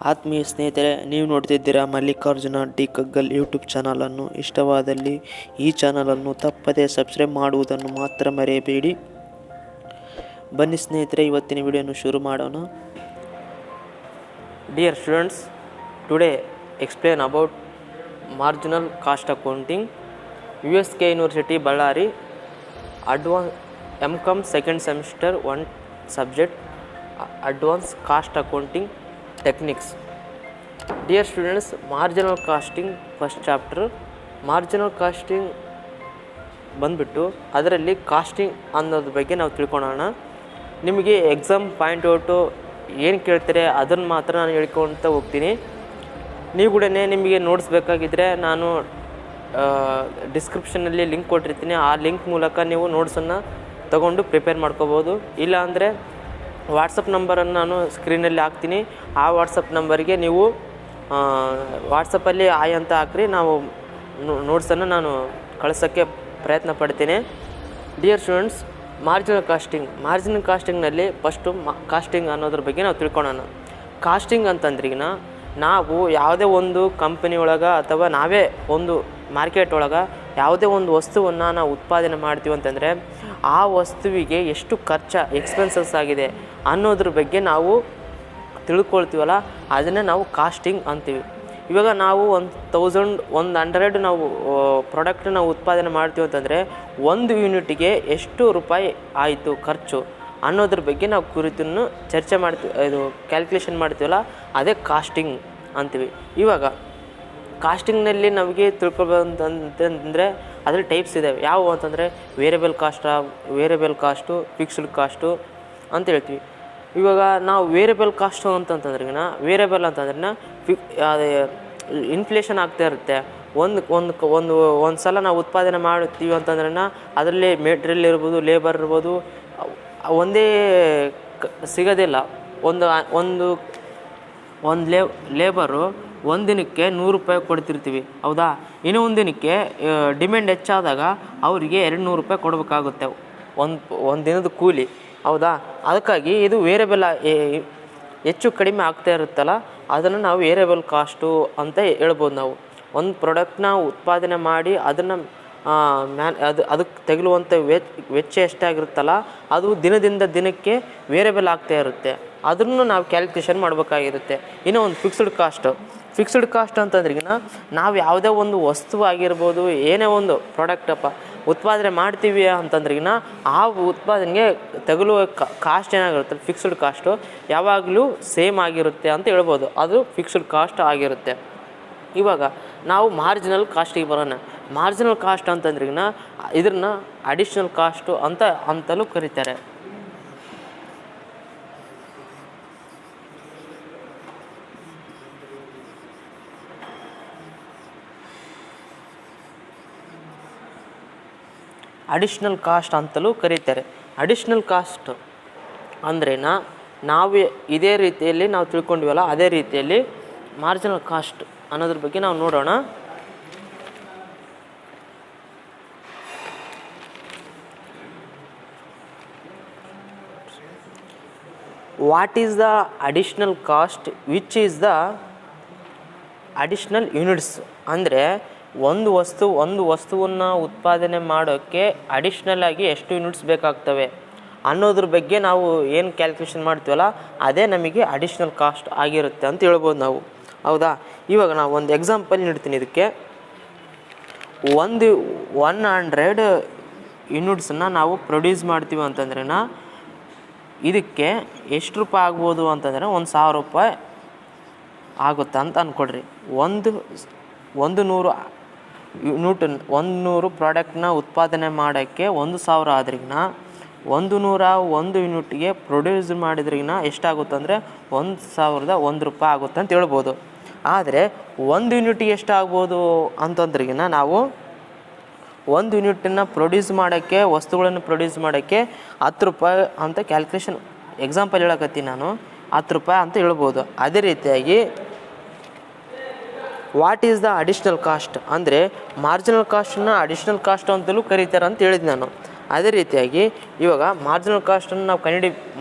ಆತ್ಮೀಯ ಸ್ನೇಹಿತರೆ, ನೀವು ನೋಡ್ತಿದ್ದೀರಾ ಮಲ್ಲಿಕಾರ್ಜುನ ಡಿ ಕಗ್ಗಲ್ ಯೂಟ್ಯೂಬ್ ಚಾನಲನ್ನು. ಇಷ್ಟವಾದಲ್ಲಿ ಈ ಚಾನಲನ್ನು ತಪ್ಪದೇ ಸಬ್ಸ್ಕ್ರೈಬ್ ಮಾಡುವುದನ್ನು ಮಾತ್ರ ಮರೆಯಬೇಡಿ. ಬನ್ನಿ ಸ್ನೇಹಿತರೆ, ಇವತ್ತಿನ ವಿಡಿಯೋನು ಶುರು ಮಾಡೋಣ. Dear students, today explain about marginal cost accounting, USK university Ballari, MCOM second semester, 1 subject, advance cost accounting techniques. Dear students, marginal casting first chapter. Marginal casting ಬಂದುಬಿಟ್ಟು ಅದರಲ್ಲಿ ಕಾಸ್ಟಿಂಗ್ ಅನ್ನೋದ್ರ ಬಗ್ಗೆ ನಾವು ತಿಳ್ಕೊಳ್ಳೋಣ. ನಿಮಗೆ ಎಕ್ಸಾಮ್ ಪಾಯಿಂಟ್ ಔಟು ಏನು ಕೇಳ್ತಾರೆ ಅದನ್ನು ಮಾತ್ರ ನಾನು ಹೇಳ್ಕೊಳ್ತಾ ಹೋಗ್ತೀನಿ. ನೀವು ಕೂಡ ನಿಮಗೆ ನೋಟ್ಸ್ ಬೇಕಾಗಿದ್ದರೆ ನಾನು ಡಿಸ್ಕ್ರಿಪ್ಷನಲ್ಲಿ ಲಿಂಕ್ ಕೊಟ್ಟಿರ್ತೀನಿ. ಆ ಲಿಂಕ್ ಮೂಲಕ ನೀವು ನೋಟ್ಸನ್ನು ತಗೊಂಡು ಪ್ರಿಪೇರ್ ಮಾಡ್ಕೋಬೋದು. ಇಲ್ಲ ಅಂದರೆ ವಾಟ್ಸಪ್ ನಂಬರನ್ನು ನಾನು ಸ್ಕ್ರೀನಲ್ಲಿ ಹಾಕ್ತೀನಿ. ಆ ವಾಟ್ಸಪ್ ನಂಬರಿಗೆ ನೀವು ವಾಟ್ಸಪ್ಪಲ್ಲಿ ಆಯ್ ಅಂತ ಹಾಕ್ರಿ, ನಾವು ನೋಟ್ಸನ್ನು ನಾನು ಕಳಿಸೋಕ್ಕೆ ಪ್ರಯತ್ನ ಪಡ್ತೀನಿ. ಡಿಯರ್ ಸ್ಟೂಡೆಂಟ್ಸ್, ಮಾರ್ಜಿನಲ್ ಕಾಸ್ಟಿಂಗ್ನಲ್ಲಿ ಫಸ್ಟು ಕಾಸ್ಟಿಂಗ್ ಅನ್ನೋದ್ರ ಬಗ್ಗೆ ನಾವು ತಿಳ್ಕೊಳ್ಳೋಣ. ಕಾಸ್ಟಿಂಗ್ ಅಂತಂದ್ರಿಗಿನ ನಾವು ಯಾವುದೇ ಒಂದು ಕಂಪನಿ ಒಳಗೆ ಅಥವಾ ನಾವೇ ಒಂದು ಮಾರ್ಕೆಟ್ ಒಳಗೆ ಯಾವುದೇ ಒಂದು ವಸ್ತುವನ್ನು ನಾವು ಉತ್ಪಾದನೆ ಮಾಡ್ತೀವಿ ಅಂತಂದರೆ ಆ ವಸ್ತುವಿಗೆ ಎಷ್ಟು ಎಕ್ಸ್ಪೆನ್ಸಸ್ ಆಗಿದೆ ಅನ್ನೋದ್ರ ಬಗ್ಗೆ ನಾವು ತಿಳ್ಕೊಳ್ತೀವಲ್ಲ, ಅದನ್ನೇ ನಾವು ಕಾಸ್ಟಿಂಗ್ ಅಂತೀವಿ. ಇವಾಗ ನಾವು 100 ನಾವು ಪ್ರಾಡಕ್ಟ್ ನಾವು ಉತ್ಪಾದನೆ ಮಾಡ್ತೀವಿ ಅಂತಂದರೆ 1 ಯೂನಿಟಿಗೆ ಎಷ್ಟು ರೂಪಾಯಿ ಆಯಿತು ಖರ್ಚು ಅನ್ನೋದ್ರ ಬಗ್ಗೆ ನಾವು ಕುರಿತನ್ನು ಚರ್ಚೆ ಮಾಡ್ತೀವಿ, ಇದು ಕ್ಯಾಲ್ಕುಲೇಷನ್ ಮಾಡ್ತೀವಲ್ಲ, ಅದೇ ಕಾಸ್ಟಿಂಗ್ ಅಂತೀವಿ. ಇವಾಗ ಕಾಸ್ಟಿಂಗ್ನಲ್ಲಿ ನಮಗೆ ತಿಳ್ಕೊಬೇಕಂತಂದರೆ ಅದರಲ್ಲಿ ಟೈಪ್ಸ್ ಇದ್ದಾವೆ. ಯಾವುವು ಅಂತಂದರೆ ವೇರಿಯಬಲ್ ಕಾಸ್ಟು, ಫಿಕ್ಸ್ಡ್ ಕಾಸ್ಟು ಅಂತ ಹೇಳ್ತೀವಿ. ಇವಾಗ ನಾವು ವೇರಿಯಬಲ್ ಕಾಸ್ಟು ಅಂತಂತಂದ್ರಿಗಿನ ವೇರಿಯಬಲ್ ಅಂತಂದ್ರೆ ಇನ್ಫ್ಲೇಷನ್ ಆಗ್ತಾ ಇರುತ್ತೆ. ಒಂದು ಸಲ ನಾವು ಉತ್ಪಾದನೆ ಮಾಡ್ತೀವಿ ಅಂತಂದ್ರೆ ಅದರಲ್ಲಿ ಮೆಟೀರಿಯಲ್ ಇರ್ಬೋದು, ಲೇಬರ್ ಇರ್ಬೋದು, ಒಂದೇ ಸಿಗೋದಿಲ್ಲ. ಒಂದು ಲೇಬರು ಒಂದು ದಿನಕ್ಕೆ 100 ರೂಪಾಯಿ ಕೊಡ್ತಿರ್ತೀವಿ, ಹೌದಾ? ಇನ್ನೂ ಒಂದು ದಿನಕ್ಕೆ ಡಿಮ್ಯಾಂಡ್ ಹೆಚ್ಚಾದಾಗ ಅವರಿಗೆ 200 ರೂಪಾಯಿ ಕೊಡಬೇಕಾಗುತ್ತೆ ಒಂದು ದಿನದ ಕೂಲಿ, ಹೌದಾ? ಅದಕ್ಕಾಗಿ ಇದು ವೇರಿಯಬಲ್ ಹೆಚ್ಚು ಕಡಿಮೆ ಆಗ್ತಾ ಇರುತ್ತಲ್ಲ, ಅದನ್ನು ನಾವು ವೇರಿಯಬಲ್ ಕಾಸ್ಟು ಅಂತ ಹೇಳ್ಬೋದು. ನಾವು ಒಂದು ಪ್ರಾಡಕ್ಟ್ನ ಉತ್ಪಾದನೆ ಮಾಡಿ ಅದನ್ನು ಅದಕ್ಕೆ ತೆಗೆಳುವಂಥ ವೆಚ್ಚ ಎಷ್ಟಾಗಿರುತ್ತಲ್ಲ ಅದು ದಿನದಿಂದ ದಿನಕ್ಕೆ ವೇರಿಯಬಲ್ ಆಗ್ತಾ ಇರುತ್ತೆ. ಅದನ್ನು ನಾವು ಕ್ಯಾಲ್ಕುಲೇಷನ್ ಮಾಡಬೇಕಾಗಿರುತ್ತೆ. ಇನ್ನೂ ಒಂದು ಫಿಕ್ಸ್ಡ್ ಕಾಸ್ಟ್ ಅಂತಂದ್ರಿಗಿನ ನಾವು ಯಾವುದೇ ಒಂದು ವಸ್ತು ಆಗಿರ್ಬೋದು, ಏನೇ ಒಂದು ಪ್ರಾಡಕ್ಟಪ್ಪ ಉತ್ಪಾದನೆ ಮಾಡ್ತೀವಿ ಅಂತಂದ್ರಿಗಿನ ಆ ಉತ್ಪಾದನೆಗೆ ತಗಲುವ ಕಾಸ್ಟ್ ಏನಾಗಿರುತ್ತೆ, ಫಿಕ್ಸ್ಡ್ ಕಾಸ್ಟು ಯಾವಾಗಲೂ ಸೇಮ್ ಆಗಿರುತ್ತೆ ಅಂತ ಹೇಳ್ಬೋದು. ಅದು ಫಿಕ್ಸ್ಡ್ ಕಾಸ್ಟ್ ಆಗಿರುತ್ತೆ. ಇವಾಗ ನಾವು ಮಾರ್ಜಿನಲ್ ಕಾಸ್ಟಿಗೆ ಬರೋಣ. ಮಾರ್ಜಿನಲ್ ಕಾಸ್ಟ್ ಅಂತಂದ್ರಿಗಿನ ಇದನ್ನ ಅಡಿಷ್ನಲ್ ಕಾಸ್ಟು ಅಂತಲೂ ಕರೀತಾರೆ. ಅಡಿಷ್ನಲ್ ಕಾಸ್ಟ್ ಅಂತಲೂ ಕರೀತಾರೆ. ಅಡಿಷ್ನಲ್ ಕಾಸ್ಟ್ ಅಂದ್ರೇನ ನಾವು ಇದೇ ರೀತಿಯಲ್ಲಿ ನಾವು ತಿಳ್ಕೊಂಡಿವಲ್ಲ, ಅದೇ ರೀತಿಯಲ್ಲಿ ಮಾರ್ಜಿನಲ್ ಕಾಸ್ಟ್ ಅನ್ನೋದ್ರ ಬಗ್ಗೆ ನಾವು ನೋಡೋಣ. What is the additional cost which is the additional units ಅಂದರೆ ಒಂದು ವಸ್ತುವನ್ನು ಉತ್ಪಾದನೆ ಮಾಡೋಕ್ಕೆ ಅಡಿಷ್ನಲ್ ಆಗಿ ಎಷ್ಟು ಯೂನಿಟ್ಸ್ ಬೇಕಾಗ್ತವೆ ಅನ್ನೋದ್ರ ಬಗ್ಗೆ ನಾವು ಏನು ಕ್ಯಾಲ್ಕುಲೇಷನ್ ಮಾಡ್ತೀವಲ್ಲ ಅದೇ ನಮಗೆ ಅಡಿಷ್ನಲ್ ಕಾಸ್ಟ್ ಆಗಿರುತ್ತೆ ಅಂತ ಹೇಳ್ಬೋದು ನಾವು, ಹೌದಾ? ಇವಾಗ ನಾವು ಒಂದು ಎಕ್ಸಾಂಪಲ್ ನೀಡ್ತೀನಿ. ಇದಕ್ಕೆ 100 ಯೂನಿಟ್ಸನ್ನು ನಾವು ಪ್ರೊಡ್ಯೂಸ್ ಮಾಡ್ತೀವಿ ಅಂತಂದ್ರೆ ಇದಕ್ಕೆ ಎಷ್ಟು ರೂಪಾಯಿ ಆಗ್ಬೋದು ಅಂತಂದರೆ 1000 ರೂಪಾಯಿ ಆಗುತ್ತೆ ಅಂತ ಅಂದ್ಕೊಡ್ರಿ. 100 ಪ್ರಾಡಕ್ಟ್ನ ಉತ್ಪಾದನೆ ಮಾಡೋಕ್ಕೆ 1000 ಆದ್ರಿಗಿನ 101 ಯೂನಿಟ್ಗೆ ಪ್ರೊಡ್ಯೂಸ್ ಮಾಡಿದ್ರಿಗಿನ ಎಷ್ಟಾಗುತ್ತೆ ಅಂದರೆ 1001 ರೂಪಾಯಿ ಆಗುತ್ತೆ ಅಂತ ಹೇಳ್ಬೋದು. ಆದರೆ 1 ಯೂನಿಟ್ಗೆ ಎಷ್ಟಾಗ್ಬೋದು ಅಂತಂದ್ರಿಗಿನ ನಾವು 1 ಯೂನಿಟನ್ನು ವಸ್ತುಗಳನ್ನು ಪ್ರೊಡ್ಯೂಸ್ ಮಾಡೋಕ್ಕೆ 10 ರೂಪಾಯಿ ಅಂತ ಕ್ಯಾಲ್ಕುಲೇಷನ್ ಎಕ್ಸಾಂಪಲ್ ಹೇಳಕತ್ತೀನಿ ನಾನು, 10 ರೂಪಾಯಿ ಅಂತ ಹೇಳ್ಬೋದು. ಅದೇ ರೀತಿಯಾಗಿ what is the additional cost ಅಂದರೆ ಮಾರ್ಜಿನಲ್ ಕಾಸ್ಟನ್ನು ಅಡಿಷ್ನಲ್ ಕಾಸ್ಟ್ ಅಂತಲೂ ಕರೀತಾರೆ ಅಂತ ಹೇಳಿದೆ ನಾನು. ಅದೇ ರೀತಿಯಾಗಿ ಇವಾಗ ಮಾರ್ಜಿನಲ್ ಕಾಸ್ಟನ್ನು ನಾವು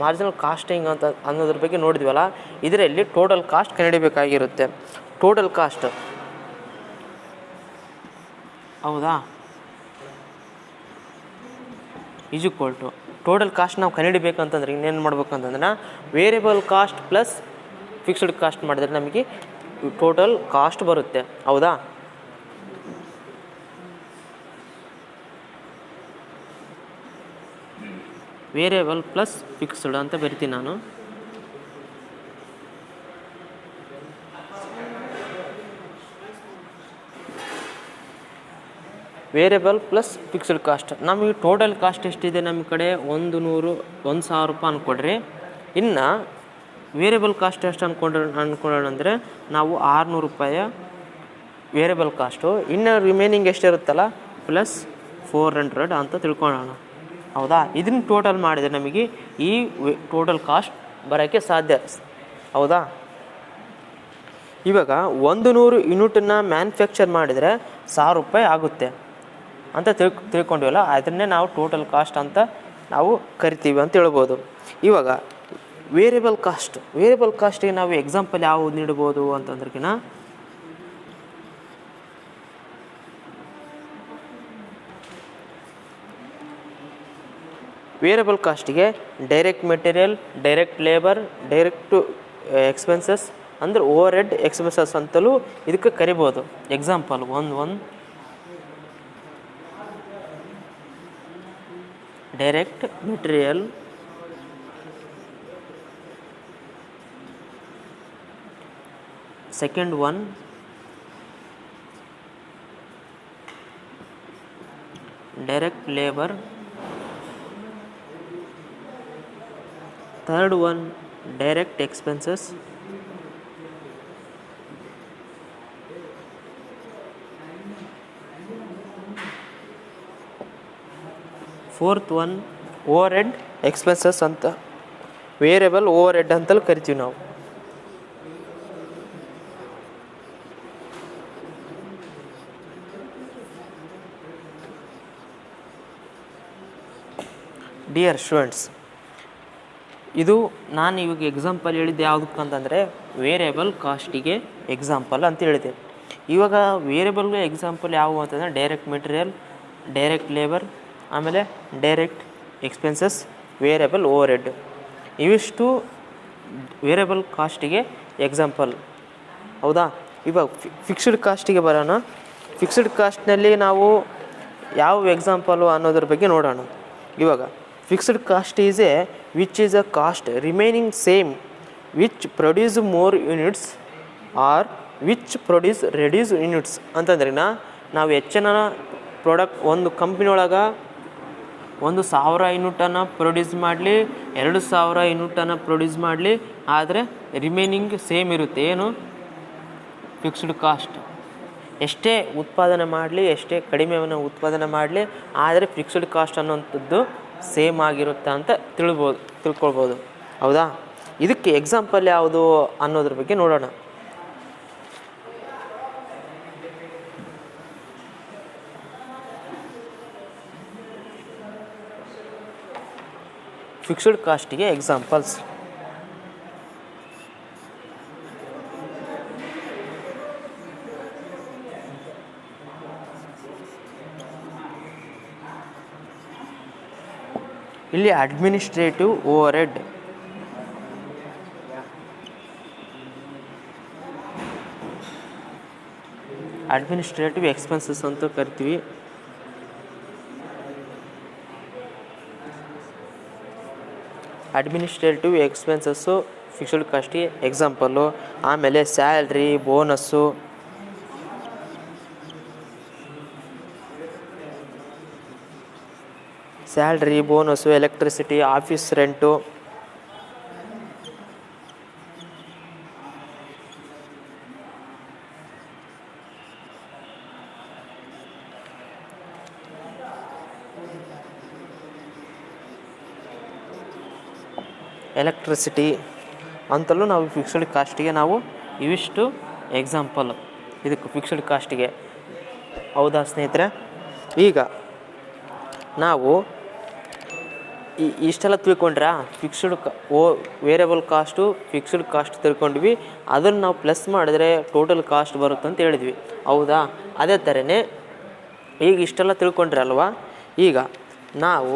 ಮಾರ್ಜಿನಲ್ ಕಾಸ್ಟಿಂಗ್ ಅಂತ ಅನ್ನೋದ್ರ ಬಗ್ಗೆ ನೋಡಿದ್ವಲ್ಲ, ಇದರಲ್ಲಿ ಟೋಟಲ್ ಕಾಸ್ಟ್ ಕಂಡುಹಿಡಿಬೇಕಾಗಿರುತ್ತೆ. ಟೋಟಲ್ ಕಾಸ್ಟ್ ಹೌದಾ ಈಕ್ವಲ್ ಟು ಟೋಟಲ್ ಕಾಸ್ಟ್ ನಾವು ಕಂಡುಹಿಡಿಬೇಕಂತಂದ್ರೆ ಇನ್ನೇನು ಮಾಡ್ಬೇಕಂತಂದ್ರೆ variable cost plus fixed cost ಮಾಡಿದ್ರೆ ನಮಗೆ ಟೋಟಲ್ ಕಾಸ್ಟ್ ಬರುತ್ತೆ. ಹೌದಾ, ವೇರಿಯಬಲ್ ಪ್ಲಸ್ ಫಿಕ್ಸ್ಡ್ ಅಂತ ಬರಿತೀನಿ ನಾನು. Variable plus fixed cost. ನಮಗೆ ಟೋಟಲ್ ಕಾಸ್ಟ್ ಎಷ್ಟಿದೆ ನಮ್ಮ ಕಡೆ 1,100 ರೂಪಾಯಿ ಅಂದ್ಕೊಡ್ರಿ. ಇನ್ನು ವೇರಿಯಬಲ್ ಕಾಸ್ಟ್ ಎಷ್ಟು ಅಂದ್ಕೊಳ್ಳೋಣ ಅಂದರೆ ನಾವು 600 ರೂಪಾಯಿ ವೇರಿಯಬಲ್ ಕಾಸ್ಟು. ಇನ್ನು ರಿಮೈನಿಂಗ್ ಎಷ್ಟಿರುತ್ತಲ್ಲ ಪ್ಲಸ್ 400 ಅಂತ ತಿಳ್ಕೊಳ್ಳೋಣ. ಹೌದಾ, ಇದನ್ನು ಟೋಟಲ್ ಮಾಡಿದರೆ ನಮಗೆ ಈ ಟೋಟಲ್ ಕಾಸ್ಟ್ ಬರೋಕ್ಕೆ ಸಾಧ್ಯ. ಹೌದಾ, ಇವಾಗ 100 ಯೂನಿಟನ್ನು ಮ್ಯಾನುಫ್ಯಾಕ್ಚರ್ ಮಾಡಿದರೆ 1000 ರೂಪಾಯಿ ಆಗುತ್ತೆ ಅಂತ ತಿಳ್ಕೊಂಡಿವಲ್ಲ, ಅದನ್ನೇ ನಾವು ಟೋಟಲ್ ಕಾಸ್ಟ್ ಅಂತ ನಾವು ಕರಿತೀವಿ ಅಂತ ಹೇಳ್ಬೋದು. ಇವಾಗ ವೇರಿಯಬಲ್ ಕಾಸ್ಟಿಗೆ ನಾವು ಎಕ್ಸಾಂಪಲ್ ಯಾವುದು ನೀಡ್ಬೋದು ಅಂತಂದ್ರಕಿನ ವೇರಿಯಬಲ್ ಕಾಸ್ಟಿಗೆ direct material, direct labour, direct expenses ಅಂದರೆ ಓವರ್ ಹೆಡ್ ಎಕ್ಸ್ಪೆನ್ಸಸ್ ಅಂತಲೂ ಇದಕ್ಕೆ ಕರಿಬೋದು. ಎಕ್ಸಾಂಪಲ್ ಒಂದು direct material, second one direct labour, third one direct expenses, fourth one overhead expenses ಅಂತ ವೇರಿಯಬಲ್ ಓವರ್ಹೆಡ್ ಅಂತಲೂ ಕರಿತೀವಿ ನಾವು. ಡಿಯರ್ ಸ್ಟೂಡೆಂಟ್ಸ್, ಇದು ನಾನು ಇವಾಗ ಎಕ್ಸಾಂಪಲ್ ಹೇಳಿದ್ದು ಯಾವುದಕ್ಕಂತಂದರೆ ವೇರಿಯಬಲ್ ಕಾಸ್ಟಿಗೆ ಎಕ್ಸಾಂಪಲ್ ಅಂತ ಹೇಳಿದೆ. ಇವಾಗ ವೇರಿಯಬಲ್ಗೆ ಎಕ್ಸಾಂಪಲ್ ಯಾವುವು ಅಂತಂದರೆ ಡೈರೆಕ್ಟ್ ಮೆಟೀರಿಯಲ್, ಡೈರೆಕ್ಟ್ ಲೇಬರ್, ಆಮೇಲೆ direct expenses, variable over head, ಇವಿಷ್ಟು ವೇರಿಯಬಲ್ ಕಾಸ್ಟಿಗೆ ಎಕ್ಸಾಂಪಲ್. ಹೌದಾ, ಇವಾಗ ಫಿಕ್ಸ್ಡ್ ಕಾಸ್ಟಿಗೆ ಬರೋಣ. ಫಿಕ್ಸ್ಡ್ ಕಾಸ್ಟ್ನಲ್ಲಿ ನಾವು ಯಾವ ಎಕ್ಸಾಂಪಲು ಅನ್ನೋದ್ರ ಬಗ್ಗೆ ನೋಡೋಣ. ಇವಾಗ fixed cost is a which is a cost remaining same which produce more units or which produce reduce units ಅಂತಂದ್ರೆ ನಾವು ಹೆಚ್ಚಿನ ಪ್ರಾಡಕ್ಟ್ ಒಂದು ಕಂಪ್ನಿ ಒಳಗೆ 1,000 ಯೂನಿಟನ್ನು ಪ್ರೊಡ್ಯೂಸ್ ಮಾಡಲಿ, 2,000 ಯೂನಿಟನ್ನು ಪ್ರೊಡ್ಯೂಸ್ ಮಾಡಲಿ, ಆದರೆ ರಿಮೈನಿಂಗ್ ಸೇಮ್ ಇರುತ್ತೆ. ಏನು ಫಿಕ್ಸ್ಡ್ ಕಾಸ್ಟ್. ಎಷ್ಟೇ ಉತ್ಪಾದನೆ ಮಾಡಲಿ, ಎಷ್ಟೇ ಕಡಿಮೆಯನ್ನು ಉತ್ಪಾದನೆ ಮಾಡಲಿ, ಆದರೆ ಫಿಕ್ಸ್ಡ್ ಕಾಸ್ಟ್ ಅನ್ನೋಂಥದ್ದು ಸೇಮ್ ಆಗಿರುತ್ತೆ ಅಂತ ತಿಳ್ಕೊಳ್ಬೋದು. ಹೌದಾ, ಇದಕ್ಕೆ ಎಕ್ಸಾಂಪಲ್ ಯಾವುದು ಅನ್ನೋದ್ರ ಬಗ್ಗೆ ನೋಡೋಣ. ಫಿಕ್ಸ್ಡ್ ಕಾಸ್ಟಿಗೆ ಎಕ್ಸಾಂಪಲ್ಸ್ ಇಲ್ಲಿ administrative overhead, administrative expenses ಅಂತ ಕರಿತೀವಿ. ಅಡ್ಮಿನಿಸ್ಟ್ರೇಟಿವ್ ಎಕ್ಸ್ಪೆನ್ಸಸ್ಸು ಫಿಕ್ಸ್ಡ್ ಕಾಸ್ಟಿಗೆ ಎಕ್ಸಾಂಪಲ್ಲು. ಆಮೇಲೆ salary, bonus, electricity, office rent, ಅಂತಲೂ ನಾವು ಫಿಕ್ಸ್ಡ್ ಕಾಸ್ಟಿಗೆ ನಾವು ಇವಿಷ್ಟು ಎಕ್ಸಾಂಪಲ್ ಇದಕ್ಕೆ ಫಿಕ್ಸ್ಡ್ ಕಾಸ್ಟಿಗೆ. ಹೌದಾ ಸ್ನೇಹಿತರೆ, ಈಗ ನಾವು ಇಷ್ಟೆಲ್ಲ ತಿಳ್ಕೊಂಡ್ರಾ ವೇರಿಯಬಲ್ ಕಾಸ್ಟು ಫಿಕ್ಸ್ಡ್ ಕಾಸ್ಟ್ ತಿಳ್ಕೊಂಡ್ವಿ. ಅದನ್ನು ನಾವು ಪ್ಲಸ್ ಮಾಡಿದ್ರೆ ಟೋಟಲ್ ಕಾಸ್ಟ್ ಬರುತ್ತೆ ಅಂತ ಹೇಳಿದ್ವಿ, ಹೌದಾ? ಅದೇ ಥರನೇ ಈಗ ಇಷ್ಟೆಲ್ಲ ತಿಳ್ಕೊಂಡ್ರೆ ಅಲ್ವಾ, ಈಗ ನಾವು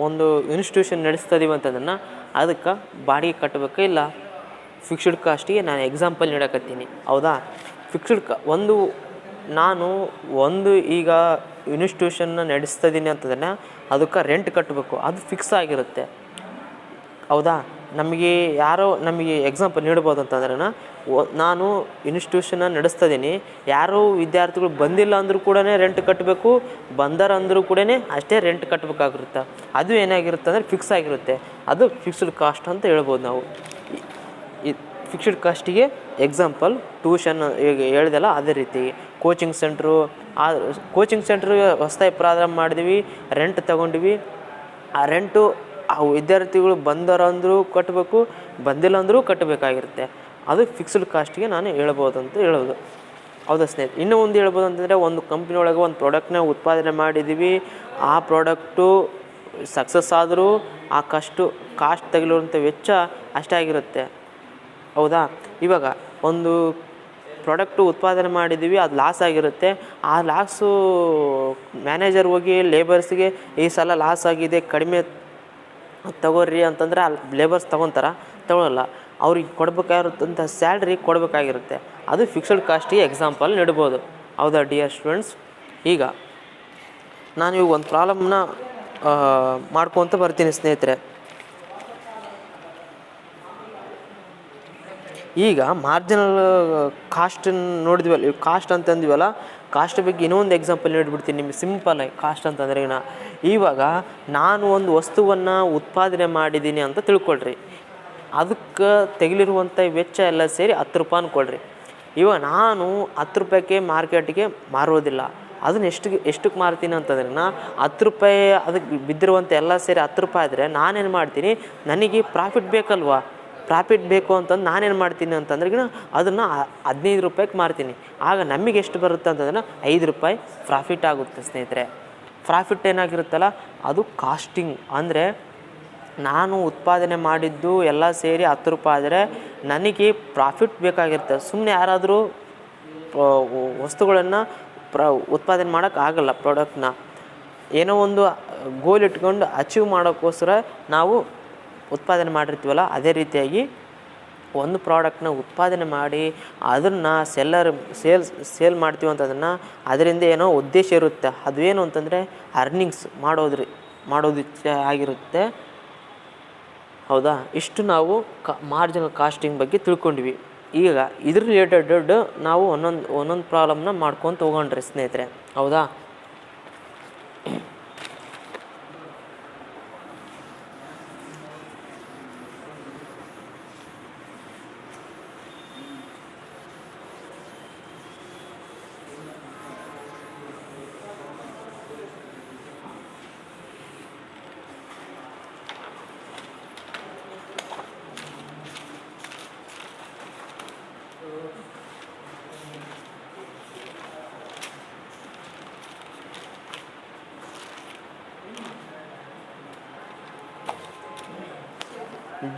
ಒಂದು ಇನ್ಸ್ಟಿಟ್ಯೂಷನ್ ನಡೆಸ್ತಿದ್ದೀವಿ ಅಂತಂದ್ರೆ ಅದಕ್ಕೆ ಬಾಡಿಗೆ ಕಟ್ಟಬೇಕು, ಇಲ್ಲ ಫಿಕ್ಸ್ಡ್ ಕಾಸ್ಟಿಗೆ ನಾನು ಎಕ್ಸಾಂಪಲ್ ನೀಡಕತ್ತೀನಿ, ಹೌದಾ? ನಾನು ಈಗ ಇನ್ಸ್ಟಿಟ್ಯೂಷನ್ನ ನಡೆಸ್ತಿದ್ದೀನಿ ಅಂತಂದ್ರೆ ಅದಕ್ಕೆ ರೆಂಟ್ ಕಟ್ಟಬೇಕು, ಅದು ಫಿಕ್ಸ್ ಆಗಿರುತ್ತೆ, ಹೌದಾ? ನಮಗೆ ಎಕ್ಸಾಂಪಲ್ ನೀಡ್ಬೋದು ಅಂತಂದ್ರೆ ನಾನು ಇನ್ಸ್ಟಿಟ್ಯೂಷನ್ನ ನಡೆಸ್ತಿದ್ದೀನಿ, ಯಾರೋ ವಿದ್ಯಾರ್ಥಿಗಳು ಬಂದಿಲ್ಲ ಅಂದರೂ ಕೂಡ ರೆಂಟ್ ಕಟ್ಟಬೇಕು, ಬಂದಾರ ಅಂದರೂ ಕೂಡ ಅಷ್ಟೇ ರೆಂಟ್ ಕಟ್ಟಬೇಕಾಗಿರುತ್ತೆ. ಅದು ಏನಾಗಿರುತ್ತೆ ಅಂದರೆ ಫಿಕ್ಸ್ ಆಗಿರುತ್ತೆ, ಅದು ಫಿಕ್ಸ್ಡ್ ಕಾಸ್ಟ್ ಅಂತ ಹೇಳ್ಬೋದು ನಾವು. ಈ ಫಿಕ್ಸ್ಡ್ ಕಾಸ್ಟಿಗೆ ಎಕ್ಸಾಂಪಲ್ ಟ್ಯೂಷನ್ ಈಗ ಹೇಳ್ದಲ್ಲ, ಅದೇ ರೀತಿ ಕೋಚಿಂಗ್ ಸೆಂಟ್ರು ಹೊಸದಾಗಿ ಪ್ರಾರಂಭ ಮಾಡಿದ್ವಿ, ರೆಂಟ್ ತೊಗೊಂಡ್ವಿ. ಆ ರೆಂಟು ಆ ವಿದ್ಯಾರ್ಥಿಗಳು ಬಂದರಂದರೂ ಕಟ್ಟಬೇಕು, ಬಂದಿಲ್ಲ ಅಂದರೂ ಕಟ್ಟಬೇಕಾಗಿರುತ್ತೆ. ಅದು ಫಿಕ್ಸ್ಡ್ ಕಾಸ್ಟಿಗೆ ನಾನು ಹೇಳ್ಬೋದು ಅಂತ ಹೇಳೋದು, ಹೌದಾ ಸ್ನೇಹಿತರೆ? ಇನ್ನೂ ಒಂದು ಹೇಳ್ಬೋದು ಅಂತಂದರೆ, ಒಂದು ಕಂಪ್ನಿ ಒಳಗೆ ಒಂದು ಪ್ರಾಡಕ್ಟ್ನ ಉತ್ಪಾದನೆ ಮಾಡಿದ್ದೀವಿ, ಆ ಪ್ರಾಡಕ್ಟು ಸಕ್ಸಸ್ ಆದರೂ ಆ ಕಾಸ್ಟ್ ತಗಲುವಂಥ ವೆಚ್ಚ ಅಷ್ಟೇ ಆಗಿರುತ್ತೆ, ಹೌದಾ? ಇವಾಗ ಒಂದು ಪ್ರಾಡಕ್ಟು ಉತ್ಪಾದನೆ ಮಾಡಿದ್ದೀವಿ, ಅದು ಲಾಸ್ ಆಗಿರುತ್ತೆ. ಆ ಲಾಸು ಮ್ಯಾನೇಜರ್ ಹೋಗಿ ಲೇಬರ್ಸ್ಗೆ ಈ ಸಲ ಲಾಸ್ ಆಗಿದೆ, ಕಡಿಮೆ ತಗೋರಿ ಅಂತಂದರೆ ಅಲ್ಲಿ ಲೇಬರ್ಸ್ ತಗೊಳ್ಳಲ್ಲ, ಅವ್ರಿಗೆ ಕೊಡಬೇಕಾಗಿರುತ್ತಂಥ ಸ್ಯಾಲ್ರಿ ಕೊಡಬೇಕಾಗಿರುತ್ತೆ. ಅದು ಫಿಕ್ಸ್ಡ್ ಕಾಸ್ಟಿಗೆ ಎಕ್ಸಾಂಪಲ್ ನೀಡ್ಬೋದು, ಹೌದಾ ಡಿಯರ್ ಸ್ಟೂಡೆಂಟ್ಸ್? ಈಗ ನಾನು ಇವಾಗ ಒಂದು ಪ್ರಾಬ್ಲಮ್ನ ಮಾಡ್ಕೊತ ಬರ್ತೀನಿ ಸ್ನೇಹಿತರೆ. ಈಗ ಮಾರ್ಜಿನಲ್ ಕಾಸ್ಟನ್ನು ನೋಡಿದ್ವಲ್ಲ, ಕಾಸ್ಟ್ ಅಂತಂದ್ವಲ್ಲ, ಕಾಸ್ಟ್ ಬಗ್ಗೆ ಇನ್ನೊಂದು ಎಕ್ಸಾಂಪಲ್ ನೀಡ್ಬಿಡ್ತೀನಿ ನಿಮಗೆ ಸಿಂಪಲಾಗಿ. ಕಾಸ್ಟ್ ಅಂತಂದರೆ ಇವಾಗ ನಾನು ಒಂದು ವಸ್ತುವನ್ನು ಉತ್ಪಾದನೆ ಮಾಡಿದ್ದೀನಿ ಅಂತ ತಿಳ್ಕೊಳ್ರಿ, ಅದಕ್ಕೆ ತೆಗಲಿರುವಂಥ ವೆಚ್ಚ ಎಲ್ಲ ಸೇರಿ 10 ರೂಪಾಯಿ ಅಂದ್ಕೊಳ್ರಿ. ಇವಾಗ ನಾನು 10 ರೂಪಾಯಿಗೆ ಮಾರ್ಕೆಟಿಗೆ ಮಾರೋದಿಲ್ಲ, ಅದನ್ನು ಎಷ್ಟಕ್ಕೆ ಮಾರ್ತೀನಿ ಅಂತಂದ್ರೆ 10 ರೂಪಾಯಿ ಅದಕ್ಕೆ ಬಿದ್ದಿರುವಂಥ ಎಲ್ಲ ಸೇರಿ 10 ರೂಪಾಯಿ ಆದರೆ ನಾನೇನು ಮಾಡ್ತೀನಿ, ನನಗೆ ಪ್ರಾಫಿಟ್ ಬೇಕಲ್ವಾ? ಪ್ರಾಫಿಟ್ ಬೇಕು ಅಂತಂದು ನಾನೇನು ಮಾಡ್ತೀನಿ ಅಂತಂದ್ರೆ ಅದನ್ನು 15 ರೂಪಾಯಿಗೆ ಮಾರ್ತೀನಿ. ಆಗ ನಮಗೆ ಎಷ್ಟು ಬರುತ್ತೆ ಅಂತಂದ್ರೆ 5 ರೂಪಾಯಿ ಪ್ರಾಫಿಟ್ ಆಗುತ್ತೆ ಸ್ನೇಹಿತರೆ. ಪ್ರಾಫಿಟ್ ಏನಾಗಿರುತ್ತಲ್ಲ, ಅದು ಕಾಸ್ಟಿಂಗ್ ಅಂದರೆ ನಾನು ಉತ್ಪಾದನೆ ಮಾಡಿದ್ದು ಎಲ್ಲ ಸೇರಿ 10 ರೂಪಾಯಿ ಆದರೆ ನನಗೆ ಪ್ರಾಫಿಟ್ ಬೇಕಾಗಿರುತ್ತೆ. ಸುಮ್ಮನೆ ಯಾರಾದರೂ ವಸ್ತುಗಳನ್ನು ಉತ್ಪಾದನೆ ಮಾಡೋಕ್ಕಾಗಲ್ಲ. ಪ್ರಾಡಕ್ಟ್ನ ಏನೋ ಒಂದು ಗೋಲ್ ಇಟ್ಕೊಂಡು ಅಚೀವ್ ಮಾಡೋಕ್ಕೋಸ್ಕರ ನಾವು ಉತ್ಪಾದನೆ ಮಾಡಿರ್ತೀವಲ್ಲ, ಅದೇ ರೀತಿಯಾಗಿ ಒಂದು ಪ್ರಾಡಕ್ಟ್ನ ಉತ್ಪಾದನೆ ಮಾಡಿ ಅದನ್ನು ಸೇಲ್ ಮಾಡ್ತೀವಿ ಅಂತಂದ್ರೆ ಅದರಿಂದ ಏನೋ ಉದ್ದೇಶ ಇರುತ್ತೆ. ಅದೇನು ಅಂತಂದರೆ ಅರ್ನಿಂಗ್ಸ್ ಮಾಡೋದು ಆಗಿರುತ್ತೆ, ಹೌದಾ? ಇಷ್ಟು ನಾವು ಮಾರ್ಜಿನಲ್ ಕಾಸ್ಟಿಂಗ್ ಬಗ್ಗೆ ತಿಳ್ಕೊಂಡ್ವಿ. ಈಗ ಇದ್ರ ರಿಲೇಟೆಡ್ ನಾವು ಒಂದೊಂದು ಪ್ರಾಬ್ಲಮ್ನ ಮಾಡ್ಕೊತ ಹೋಗೋಣ್ರಿ ಸ್ನೇಹಿತರೆ, ಹೌದಾ?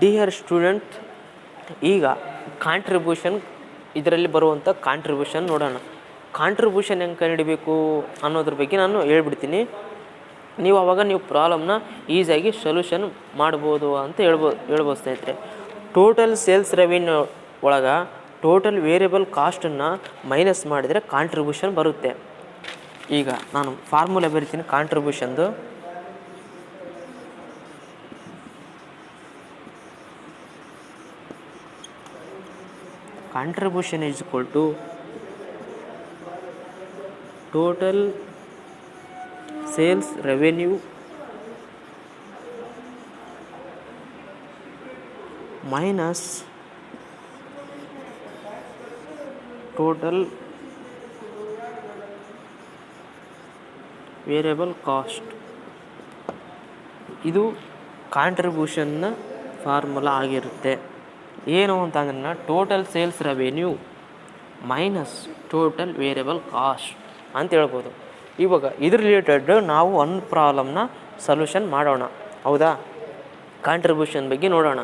ಡಿಯರ್ ಸ್ಟೂಡೆಂಟ್, ಈಗ ಕಾಂಟ್ರಿಬ್ಯೂಷನ್, ಇದರಲ್ಲಿ ಬರುವಂಥ ಕಾಂಟ್ರಿಬ್ಯೂಷನ್ ನೋಡೋಣ. ಕಾಂಟ್ರಿಬ್ಯೂಷನ್ ಹೆಂಗೆ ಕಂಡುಹಿಡಿಬೇಕು ಅನ್ನೋದ್ರ ಬಗ್ಗೆ ನಾನು ಹೇಳ್ಬಿಡ್ತೀನಿ. ನೀವು ಪ್ರಾಬ್ಲಮ್ನ ಈಸಿಯಾಗಿ ಸೊಲ್ಯೂಷನ್ ಮಾಡ್ಬೋದು ಅಂತ ಹೇಳ್ಬೋದು ಸ್ನೇಹಿತರೆ. ಟೋಟಲ್ ಸೇಲ್ಸ್ ರೆವಿನ್ಯೂ ಒಳಗೆ ಟೋಟಲ್ ವೇರಿಯಬಲ್ ಕಾಸ್ಟನ್ನು ಮೈನಸ್ ಮಾಡಿದರೆ ಕಾಂಟ್ರಿಬ್ಯೂಷನ್ ಬರುತ್ತೆ. ಈಗ ನಾನು ಫಾರ್ಮುಲಾ ಬರಿತೀನಿ ಕಾಂಟ್ರಿಬ್ಯೂಷನ್ದು. Contribution is equal to total sales revenue minus total variable cost. ಇದು ಕಾಂಟ್ರಿಬ್ಯೂಷನ್ನ ಫಾರ್ಮುಲಾ ಆಗಿರುತ್ತೆ. ಏನು ಅಂತಂದ್ರೆ total sales revenue minus total variable cost ಅಂತ ಹೇಳ್ಬೋದು. ಇವಾಗ ಇದ್ರ ರಿಲೇಟೆಡ್ ನಾವು ಒಂದು ಪ್ರಾಬ್ಲಮ್ನ ಸೊಲ್ಯೂಷನ್ ಮಾಡೋಣ. ಹೌದಾ, ಕಾಂಟ್ರಿಬ್ಯೂಷನ್ ಬಗ್ಗೆ ನೋಡೋಣ.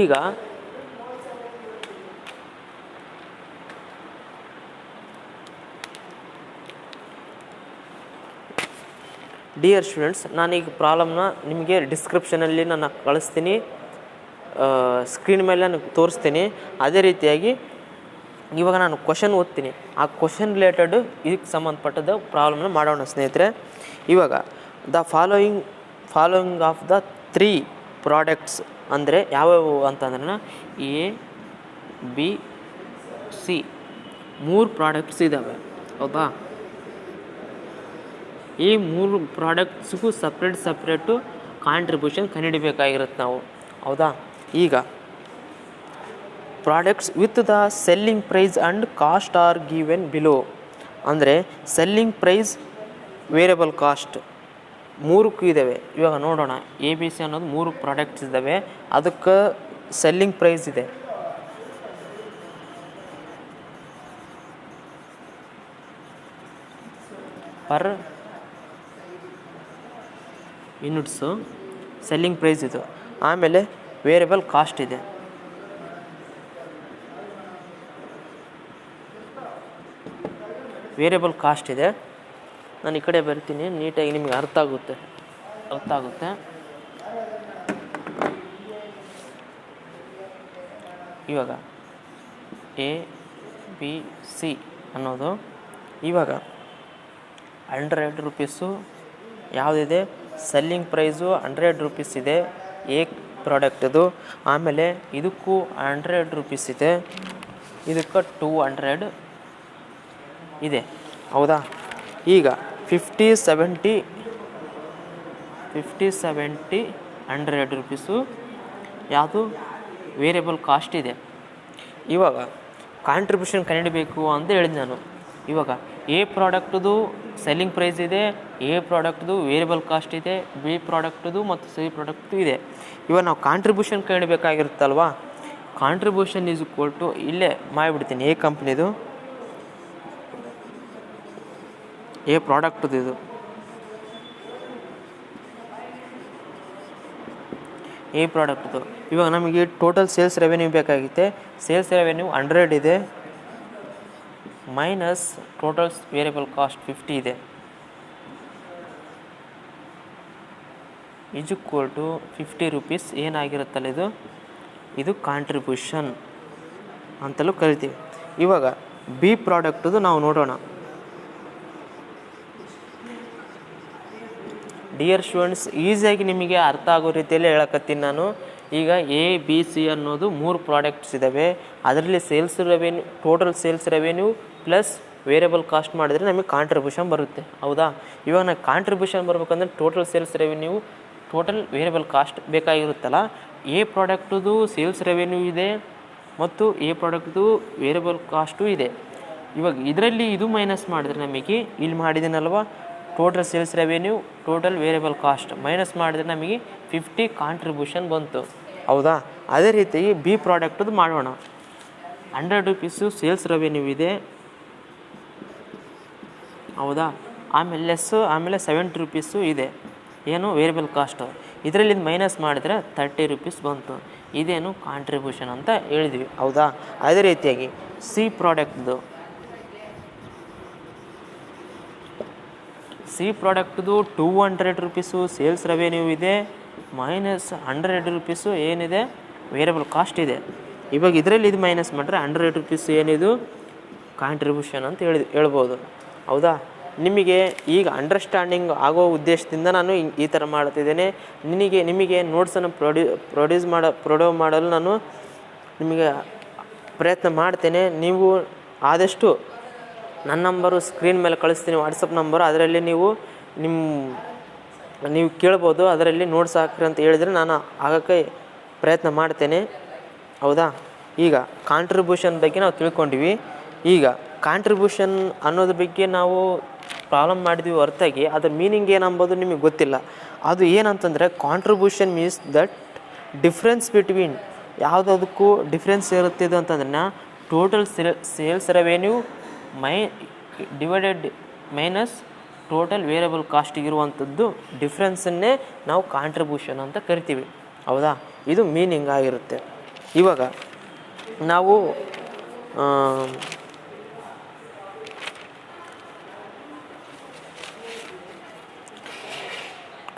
ಈಗ ಡಿಯರ್ ಸ್ಟೂಡೆಂಟ್ಸ್, ನಾನೀಗ ಪ್ರಾಬ್ಲಮ್ನ ನಿಮಗೆ ಡಿಸ್ಕ್ರಿಪ್ಷನಲ್ಲಿ ನಾನು ಕಳಿಸ್ತೀನಿ, ಸ್ಕ್ರೀನ್ ಮೇಲೆ ನಾನು ತೋರಿಸ್ತೀನಿ. ಅದೇ ರೀತಿಯಾಗಿ ಇವಾಗ ನಾನು ಕ್ವಶನ್ ಓದ್ತೀನಿ, ಆ ಕ್ವಶನ್ ರಿಲೇಟೆಡ್ ಇದಕ್ಕೆ ಸಂಬಂಧಪಟ್ಟದ ಪ್ರಾಬ್ಲಮ್ನ ಮಾಡೋಣ ಸ್ನೇಹಿತರೆ. ಇವಾಗ the following of the 3 products ಅಂದರೆ ಯಾವ್ಯಾವು ಅಂತಂದ್ರೆ ಎ ಬಿ ಸಿ 3 ಪ್ರಾಡಕ್ಟ್ಸ್ ಇದ್ದಾವೆ. ಹೌದಾ, ಈ 3 ಪ್ರಾಡಕ್ಟ್ಸ್ಗೂ ಸಪ್ರೇಟು ಕಾಂಟ್ರಿಬ್ಯೂಷನ್ ಕಂಡುಹಿಡಿಬೇಕಾಗಿರುತ್ತೆ ನಾವು. ಹೌದಾ, ಈಗ products with the selling price and cost are given below. ಅಂದರೆ ಸೆಲ್ಲಿಂಗ್ ಪ್ರೈಸ್, ವೇರಿಯಬಲ್ ಕಾಸ್ಟ್ 3ಕ್ಕೂ ಇದ್ದಾವೆ. ಇವಾಗ ನೋಡೋಣ, ಎ ಬಿ ಸಿ ಅನ್ನೋದು 3 ಪ್ರಾಡಕ್ಟ್ಸ್ ಇದ್ದಾವೆ, ಅದಕ್ಕೆ ಸೆಲ್ಲಿಂಗ್ ಪ್ರೈಸ್ ಇದೆ. ಪರ್ ಯೂನಿಟ್ಸು ಸೆಲ್ಲಿಂಗ್ ಪ್ರೈಸ್ ಇದು. ಆಮೇಲೆ ವೇರಿಯಬಲ್ ಕಾಸ್ಟ್ ಇದೆ. ವೇರಿಯಬಲ್ ಕಾಸ್ಟ್ ಇದೆ. ನಾನು ಈ ಕಡೆ ಬರ್ತೀನಿ, ನೀಟಾಗಿ ನಿಮಗೆ ಅರ್ಥ ಆಗುತ್ತೆ. ಇವಾಗ ಎ ಬಿ ಸಿ ಅನ್ನೋದು ಇವಾಗ 100 ರೂಪೀಸು ಯಾವುದಿದೆ, ಸೆಲ್ಲಿಂಗ್ ಪ್ರೈಸು 100 ರೂಪೀಸ್ ಇದೆ ಎ ಪ್ರಾಡಕ್ಟದು. ಆಮೇಲೆ ಇದಕ್ಕೂ 100 ರೂಪೀಸ್ ಇದೆ, ಇದಕ್ಕೆ 200 ಇದೆ. ಹೌದಾ, ಈಗ 50, 70, 100 ರೂಪೀಸು ಯಾವುದು ವೇರಿಯಬಲ್ ಕಾಸ್ಟ್ ಇದೆ. ಇವಾಗ ಕಾಂಟ್ರಿಬ್ಯೂಷನ್ ಕಂಡುಹಿಡಿಬೇಕು ಅಂತ ಹೇಳಿದೆ ನಾನು. ಇವಾಗ ಎ ಪ್ರಾಡಕ್ಟ್ದು ಸೆಲ್ಲಿಂಗ್ ಪ್ರೈಸ್ ಇದೆ, ಎ ಪ್ರಾಡಕ್ಟ್ದು ವೇರಿಯಬಲ್ ಕಾಸ್ಟ್ ಇದೆ, ಬಿ ಪ್ರಾಡಕ್ಟ್ದು ಮತ್ತು ಸಿ ಪ್ರಾಡಕ್ಟ್ದು ಇದೆ. ಇವಾಗ ನಾವು ಕಾಂಟ್ರಿಬ್ಯೂಷನ್ ಕಂಡುಹಿಡಿಬೇಕಾಗಿರುತ್ತಲ್ವಾ. ಕಾಂಟ್ರಿಬ್ಯೂಷನ್ ಈಸ್ ಈಕ್ವಲ್ ಟು, ಇಲ್ಲೇ ಮಾಡಿಬಿಡ್ತೀನಿ, ಎ ಕಂಪ್ನಿದು ಎ ಪ್ರಾಡಕ್ಟ್ದು ಇದು ಎ ಪ್ರಾಡಕ್ಟ್ದು. ಇವಾಗ ನಮಗೆ ಟೋಟಲ್ ಸೇಲ್ಸ್ ರೆವೆನ್ಯೂ ಬೇಕಾಗುತ್ತೆ. ಸೇಲ್ಸ್ ರೆವೆನ್ಯೂ 100 ಇದೆ, ಮೈನಸ್ ಟೋಟಲ್ ವೇರಿಯಬಲ್ ಕಾಸ್ಟ್ 50 ಇದೆ, ಈಸ್ ಈಕ್ವಲ್ ಟು 50 ರೂಪೀಸ್ ಏನಾಗಿರುತ್ತಲ್ಲ, ಇದು ಕಾಂಟ್ರಿಬ್ಯೂಷನ್ ಅಂತಲೂ ಕರಿತೀವಿ. ಇವಾಗ ಬಿ ಪ್ರಾಡಕ್ಟ್ದು ನಾವು ನೋಡೋಣ. ಡಿಯರ್ ಸ್ಟೂಡೆಂಟ್ಸ್, ಈಸಿಯಾಗಿ ನಿಮಗೆ ಅರ್ಥ ಆಗೋ ರೀತಿಯಲ್ಲಿ ಹೇಳಕತ್ತೀನಿ ನಾನು. ಈಗ ಎ ಬಿ ಸಿ ಅನ್ನೋದು 3 ಪ್ರಾಡಕ್ಟ್ಸ್ ಇದ್ದಾವೆ. ಅದರಲ್ಲಿ sales revenue, total sales revenue plus variable cost ಮಾಡಿದರೆ ನಮಗೆ ಕಾಂಟ್ರಿಬ್ಯೂಷನ್ ಬರುತ್ತೆ. ಹೌದಾ, ಇವಾಗ ನಾನು ಕಾಂಟ್ರಿಬ್ಯೂಷನ್ ಬರ್ಬೇಕಂದ್ರೆ total sales revenue, total variable cost ಬೇಕಾಗಿರುತ್ತಲ್ಲ. ಎ ಪ್ರಾಡಕ್ಟ್ದು ಸೇಲ್ಸ್ ರೆವೆನ್ಯೂ ಇದೆ ಮತ್ತು ಎ ಪ್ರಾಡಕ್ಟ್ದು ವೇರಿಯಬಲ್ ಕಾಸ್ಟು ಇದೆ. ಇವಾಗ ಇದರಲ್ಲಿ ಇದು ಮೈನಸ್ ಮಾಡಿದ್ರೆ ನಮಗೆ ಇಲ್ಲಿ ಮಾಡಿದ್ದೀನಲ್ವ, total sales revenue, total variable cost minus ಮಾಡಿದ್ರೆ ನಮಗೆ 50 ಕಾಂಟ್ರಿಬ್ಯೂಷನ್ ಬಂತು. ಹೌದಾ, ಅದೇ ರೀತಿ ಬಿ ಪ್ರಾಡಕ್ಟ್ದು ಮಾಡೋಣ. 100 ರೂಪೀಸು ಸೇಲ್ಸ್ ರೆವೆನ್ಯೂ ಇದೆ. ಹೌದಾ, ಆಮೇಲೆ 70 ರೂಪೀಸು ಇದೆ, ಏನು ವೇರಿಯಬಲ್ ಕಾಸ್ಟು. ಇದರಲ್ಲಿ ಮೈನಸ್ ಮಾಡಿದ್ರೆ 30 ರೂಪೀಸ್ ಬಂತು. ಇದೇನು ಕಾಂಟ್ರಿಬ್ಯೂಷನ್ ಅಂತ ಹೇಳಿದ್ವಿ. ಹೌದಾ, ಅದೇ ರೀತಿಯಾಗಿ ಸಿ ಪ್ರಾಡಕ್ಟ್ದು 200 ರೂಪೀಸು ಸೇಲ್ಸ್ ರೆವೆನ್ಯೂ ಇದೆ, ಮೈನಸ್ 100 ರೂಪೀಸು ಏನಿದೆ ವೇರಿಯಬಲ್ ಕಾಸ್ಟ್ ಇದೆ. ಇವಾಗ ಇದರಲ್ಲಿ ಇದು ಮೈನಸ್ ಮಾಡಿದ್ರೆ 100 ರೂಪೀಸ್ ಏನಿದು ಕಾಂಟ್ರಿಬ್ಯೂಷನ್ ಅಂತ ಹೇಳ್ಬೋದು. ಹೌದಾ, ನಿಮಗೆ ಈಗ ಅಂಡರ್ಸ್ಟ್ಯಾಂಡಿಂಗ್ ಆಗೋ ಉದ್ದೇಶದಿಂದ ನಾನು ಈ ಥರ ಮಾಡ್ತಿದ್ದೇನೆ. ನಿಮಗೆ ನೋಟ್ಸನ್ನು ಪ್ರೊಡ್ಯೂಸ್ ಮಾಡಲು ನಾನು ನಿಮಗೆ ಪ್ರಯತ್ನ ಮಾಡ್ತೇನೆ. ನೀವು ಆದಷ್ಟು ನನ್ನ ನಂಬರು ಸ್ಕ್ರೀನ್ ಮೇಲೆ ಕಳಿಸ್ತೀನಿ, ವಾಟ್ಸಪ್ ನಂಬರು. ಅದರಲ್ಲಿ ನೀವು ಕೇಳ್ಬೋದು, ಅದರಲ್ಲಿ ನೋಟ್ಸ್ ಹಾಕ್ರಿ ಅಂತ ಹೇಳಿದರೆ ನಾನು ಆಗೋಕ್ಕೆ ಪ್ರಯತ್ನ ಮಾಡ್ತೇನೆ. ಹೌದಾ, ಈಗ ಕಾಂಟ್ರಿಬ್ಯೂಷನ್ ಬಗ್ಗೆ ನಾವು ತಿಳ್ಕೊಂಡಿವಿ. ಈಗ ಕಾಂಟ್ರಿಬ್ಯೂಷನ್ ಅನ್ನೋದ್ರ ಬಗ್ಗೆ ನಾವು ಪ್ರಾಬ್ಲಮ್ ಮಾಡಿದ್ವಿ ಹೊರತಾಗಿ ಅದ್ರ ಮೀನಿಂಗ್ ಏನಂಬೋದು ನಿಮಗೆ ಗೊತ್ತಿಲ್ಲ. ಅದು ಏನಂತಂದರೆ contribution means that difference between, ಯಾವುದಕ್ಕೂ ಡಿಫ್ರೆನ್ಸ್ ಇರುತ್ತೆ ಇದು ಅಂತಂದ್ರೆ total sales revenue divided minus total variable ಕಾಸ್ಟಿಗಿರುವಂಥದ್ದು ಡಿಫ್ರೆನ್ಸನ್ನೇ ನಾವು ಕಾಂಟ್ರಿಬ್ಯೂಷನ್ ಅಂತ ಕರಿತೀವಿ. ಹೌದಾ, ಇದು ಮೀನಿಂಗ್ ಆಗಿರುತ್ತೆ. ಇವಾಗ ನಾವು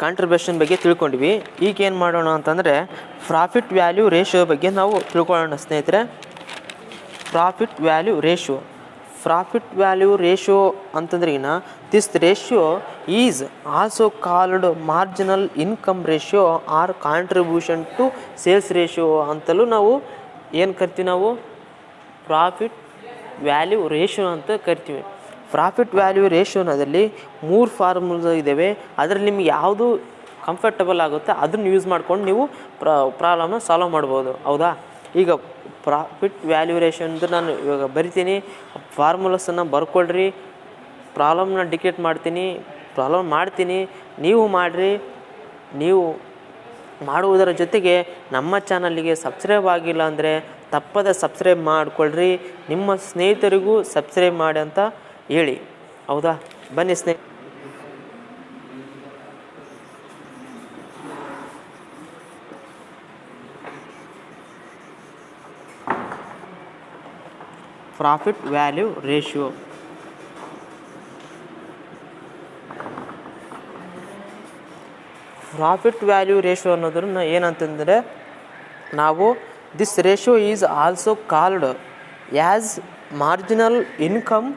ಕಾಂಟ್ರಿಬ್ಯೂಷನ್ ಬಗ್ಗೆ ತಿಳ್ಕೊಂಡ್ವಿ. ಈಗ ಏನು ಮಾಡೋಣ ಅಂತಂದರೆ ಪ್ರಾಫಿಟ್ ವ್ಯಾಲ್ಯೂ ರೇಷಿಯೋ ಬಗ್ಗೆ ನಾವು ತಿಳ್ಕೊಳ್ಳೋಣ ಸ್ನೇಹಿತರೆ. ಪ್ರಾಫಿಟ್ ವ್ಯಾಲ್ಯೂ ರೇಷಿಯೋ ಅಂತಂದ್ರಿಗಿನ this ratio is also called marginal income ratio or contribution to sales ratio ಅಂತಲೂ ನಾವು ಏನು ಕರಿತೀವಿ, ನಾವು ಪ್ರಾಫಿಟ್ ವ್ಯಾಲ್ಯೂ ರೇಷಿಯೋ ಅಂತ ಕರಿತೀವಿ. ಪ್ರಾಫಿಟ್ ವ್ಯಾಲ್ಯೂ ರೇಷಿಯೋನಲ್ಲಿ 3 ಫಾರ್ಮುಲಾ ಇದ್ದಾವೆ. ಅದರಲ್ಲಿ ನಿಮ್ಗೆ ಯಾವುದು ಕಂಫರ್ಟಬಲ್ ಆಗುತ್ತೆ ಅದನ್ನು ಯೂಸ್ ಮಾಡ್ಕೊಂಡು ನೀವು ಪ್ರಾಬ್ಲಮ್ನ ಸಾಲ್ವ್ ಮಾಡ್ಬೋದು. ಹೌದಾ, ಈಗ ಪ್ರಾಫಿಟ್ ವ್ಯಾಲ್ಯೂ ರೇಷಿಯೋ ಅಂತ ನಾನು ಇವಾಗ ಬರಿತೀನಿ, ಫಾರ್ಮುಲಾಸನ್ನು ಬರ್ಕೊಳ್ರಿ, ಪ್ರಾಬ್ಲಮ್ನ ಡಿಕ್ಟೇಟ್ ಮಾಡ್ತೀನಿ, ನೀವು ಮಾಡಿರಿ. ನೀವು ಮಾಡುವುದರ ಜೊತೆಗೆ ನಮ್ಮ ಚಾನಲ್ಗೆ ಸಬ್ಸ್ಕ್ರೈಬ್ ಆಗಿಲ್ಲ ಅಂದರೆ ತಪ್ಪದ ಸಬ್ಸ್ಕ್ರೈಬ್ ಮಾಡಿಕೊಳ್ಳ್ರಿ, ನಿಮ್ಮ ಸ್ನೇಹಿತರಿಗೂ ಸಬ್ಸ್ಕ್ರೈಬ್ ಮಾಡಿ ಅಂತ ಹೇಳಿ. ಹೌದಾ, ಬನ್ನಿ profit value ratio. Profit value ratio ಅನ್ನೋದನ್ನ ಏನಂತಂದರೆ ನಾವು this ratio is also called as marginal income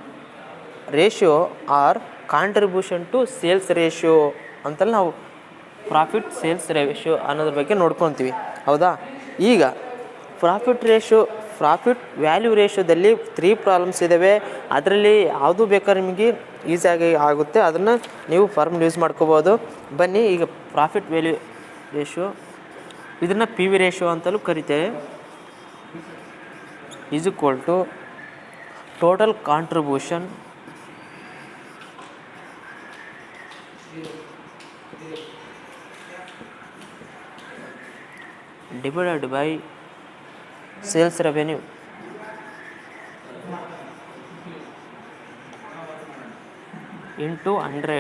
ratio or contribution to sales ratio ಅಂತಲ್ಲಿ ನಾವು ಪ್ರಾಫಿಟ್ ಸೇಲ್ಸ್ ರೇಷಿಯೋ ಅನ್ನೋದ್ರ ಬಗ್ಗೆ ನೋಡ್ಕೊತೀವಿ. ಹೌದಾ, ಈಗ ಪ್ರಾಫಿಟ್ ವ್ಯಾಲ್ಯೂ ರೇಷಿಯೋದಲ್ಲಿ 3 ಪ್ರಾಬ್ಲಮ್ಸ್ ಇದ್ದಾವೆ. ಅದರಲ್ಲಿ ಯಾವುದು ಬೇಕಾದ್ರೆ ನಿಮಗೆ ಈಸಿಯಾಗಿ ಆಗುತ್ತೆ, ಅದನ್ನು ನೀವು ಫಾರ್ಮುಲಾ ಯೂಸ್ ಮಾಡ್ಕೋಬೋದು. ಬನ್ನಿ, ಈಗ ಪ್ರಾಫಿಟ್ ವ್ಯಾಲ್ಯೂ ರೇಷಿಯೋ, ಇದನ್ನು ಪಿ ವಿ ರೇಷಿಯೋ ಅಂತಲೂ ಕರಿತೇವೆ. Is equal to total contribution divided by sales revenue into 100.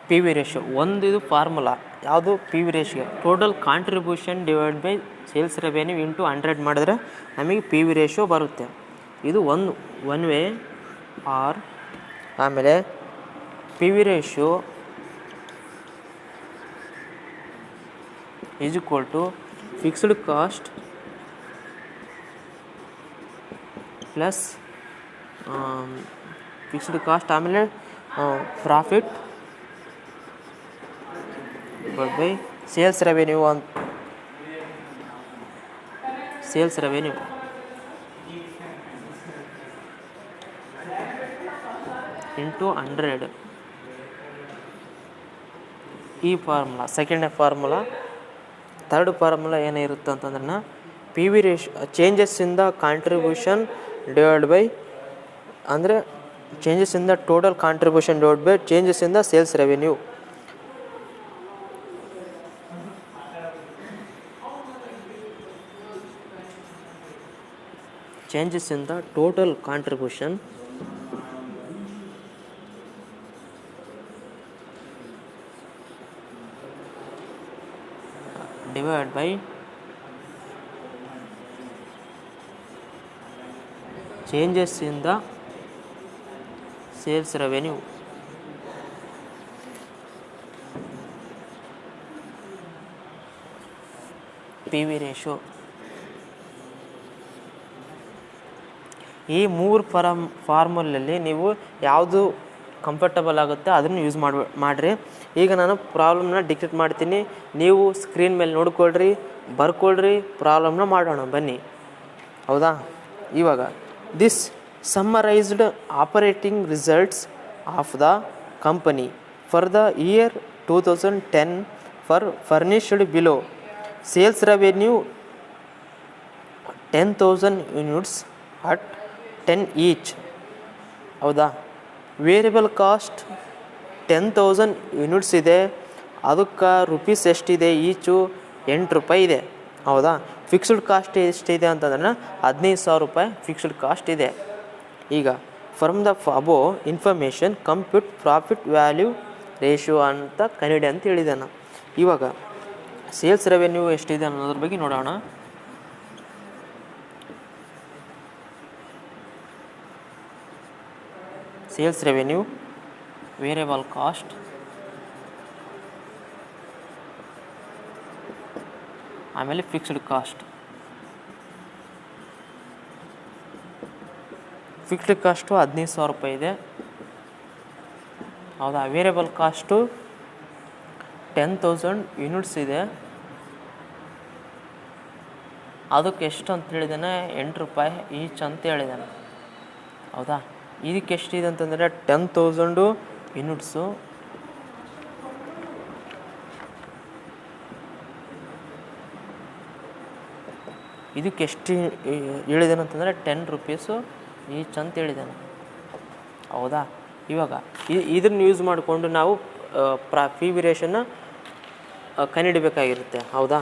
P V ratio ಒಂದು ಇದು ಫಾರ್ಮುಲಾ. ಯಾವುದು? P V ratio, total contribution divide by sales revenue into 100 ಮಾಡಿದ್ರೆ ನಮಗೆ ಪಿ ವಿ ರೇಷಿಯೋ ಬರುತ್ತೆ. ಇದು ಒನ್ ವೇ. ಆರ್ ಆಮೇಲೆ P V ratio is equal to fixed cost plus fixed cost ಆಮೇಲೆ profit by sales revenue into 100. ಈ formula second formula. Third formula ಏನಿರುತ್ತೆ ಅಂತಂದ್ರೆ P V ratio changes in the contribution divide by ಅಂದರೆ changes in the total contribution divide by changes in the sales revenue. changes in the total contribution divided by changes in the sales revenue. PV ratio. ಈ 3 ಫಾರ್ಮುಲಲ್ಲಿ ನೀವು ಯಾವುದು comfortable ಆಗುತ್ತೆ ಅದನ್ನು use ಮಾಡಿರಿ. ಈಗ ನಾನು ಪ್ರಾಬ್ಲಮ್ನ dictate ಮಾಡ್ತೀನಿ, ನೀವು ಸ್ಕ್ರೀನ್ ಮೇಲೆ ನೋಡ್ಕೊಳ್ರಿ, ಬರ್ಕೊಳ್ರಿ, ಪ್ರಾಬ್ಲಮ್ನ ಮಾಡೋಣ ಬನ್ನಿ. ಹೌದಾ, ಇವಾಗ this summarised operating results of the company for the year 2010 for furnished below sales revenue 10,000 units at 10 each. ಹೌದಾ, ವೇರಿಯಬಲ್ ಕಾಸ್ಟ್ 10,000 ಯೂನಿಟ್ಸ್ ಇದೆ, ಅದಕ್ಕೆ ರುಪೀಸ್ ಎಷ್ಟಿದೆ? ಈಚು 8 ರೂಪಾಯಿ ಇದೆ. ಹೌದಾ, ಫಿಕ್ಸ್ಡ್ ಕಾಸ್ಟ್ ಎಷ್ಟಿದೆ ಅಂತಂದ್ರೆ 15,000 ರೂಪಾಯಿ ಫಿಕ್ಸ್ಡ್ ಕಾಸ್ಟ್ ಇದೆ. ಈಗ from the above information compute profit value ratio ಅಂತ ಕನ್ನಡ ಅಂತ ಹೇಳಿದ್ದಾನೆ. ಇವಾಗ ಸೇಲ್ಸ್ ರೆವೆನ್ಯೂ ಎಷ್ಟಿದೆ ಅನ್ನೋದ್ರ ಬಗ್ಗೆ ನೋಡೋಣ. ಸೇಲ್ಸ್ ರೆವೆನ್ಯೂ, ವೇರಿಯಬಲ್ ಕಾಸ್ಟ್, ಆಮೇಲೆ ಫಿಕ್ಸ್ಡ್ ಕಾಸ್ಟ್. ಫಿಕ್ಸ್ಡ್ ಕಾಸ್ಟು 15,000 ರೂಪಾಯಿ ಇದೆ. ಹೌದಾ. ವೇರಿಯಬಲ್ ಕಾಸ್ಟು 10,000 ಯೂನಿಟ್ಸ್ ಇದೆ. ಅದಕ್ಕೆ ಎಷ್ಟು ಅಂತ ಹೇಳಿದ್ದಾನೆ, 8 ರೂಪಾಯಿ ಈಚ್ ಅಂತ ಹೇಳಿದ್ದಾನೆ. ಹೌದಾ. ಇದಕ್ಕೆ ಎಷ್ಟಿದೆ ಅಂತಂದರೆ 10,000 ಯೂನಿಟ್ಸು. ಇದಕ್ಕೆ ಎಷ್ಟು ಹೇಳಿದ್ದಾನೆ ಅಂತಂದರೆ 10 ರೂಪೀಸು ಈಚ್ ಅಂತ ಹೇಳಿದ್ದಾನೆ. ಹೌದಾ. ಇವಾಗ ಇದನ್ನು ಯೂಸ್ ಮಾಡಿಕೊಂಡು ನಾವು ಪಿ ವಿ ರೇಷನ್ನ ಕಂಡುಹಿಡಬೇಕಾಗಿರುತ್ತೆ. ಹೌದಾ.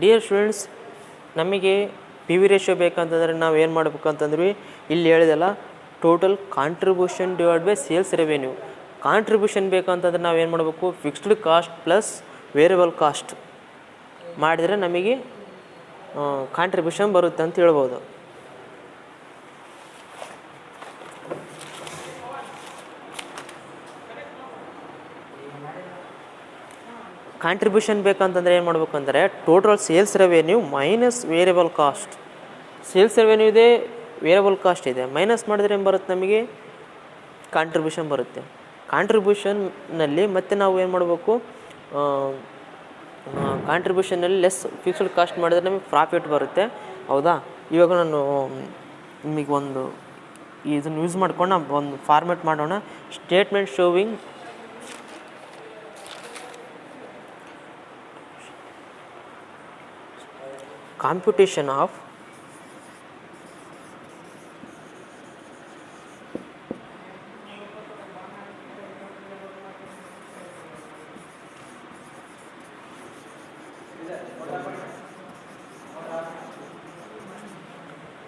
ಡಿಯರ್ ಸ್ಟೂಡೆಂಟ್ಸ್, ನಮಗೆ ಪಿ ವಿ ರೇಷಿಯೋ ಬೇಕಂತಂದರೆ ನಾವು ಏನು ಮಾಡಬೇಕು ಅಂತಂದ್ವಿ, ಇಲ್ಲಿ ಹೇಳಿದೆಲ್ಲ total contribution divide by sales revenue. Contribution ಬೇಕಂತಂದ್ರೆ ನಾವು ಏನು ಮಾಡಬೇಕು, fixed cost plus variable cost ಮಾಡಿದರೆ ನಮಗೆ ಕಾಂಟ್ರಿಬ್ಯೂಷನ್ ಬರುತ್ತೆ ಅಂತ ಹೇಳ್ಬೋದು. ಕಾಂಟ್ರಿಬ್ಯೂಷನ್ ಬೇಕಂತಂದರೆ ಏನು ಮಾಡಬೇಕು ಅಂದರೆ total sales revenue minus variable cost. Sales revenue ಇದೆ, ವೇರಿಯಬಲ್ ಕಾಸ್ಟ್ ಇದೆ, ಮೈನಸ್ ಮಾಡಿದ್ರೆ ಏನು ಬರುತ್ತೆ, ನಮಗೆ ಕಾಂಟ್ರಿಬ್ಯೂಷನ್ ಬರುತ್ತೆ. ಕಾಂಟ್ರಿಬ್ಯೂಷನ್ನಲ್ಲಿ ಮತ್ತೆ ನಾವು ಏನು ಮಾಡಬೇಕು, ಕಾಂಟ್ರಿಬ್ಯೂಷನ್ನಲ್ಲಿ ಲೆಸ್ ಫಿಕ್ಸ್ಡ್ ಕಾಸ್ಟ್ ಮಾಡಿದ್ರೆ ನಮಗೆ ಪ್ರಾಫಿಟ್ ಬರುತ್ತೆ. ಹೌದಾ. ಇವಾಗ ನಾನು ನಿಮಗೆ ಇದನ್ನು ಯೂಸ್ ಮಾಡ್ಕೊಂಡು ನಾವು ಒಂದು ಫಾರ್ಮೆಟ್ ಮಾಡೋಣ. Statement showing computation of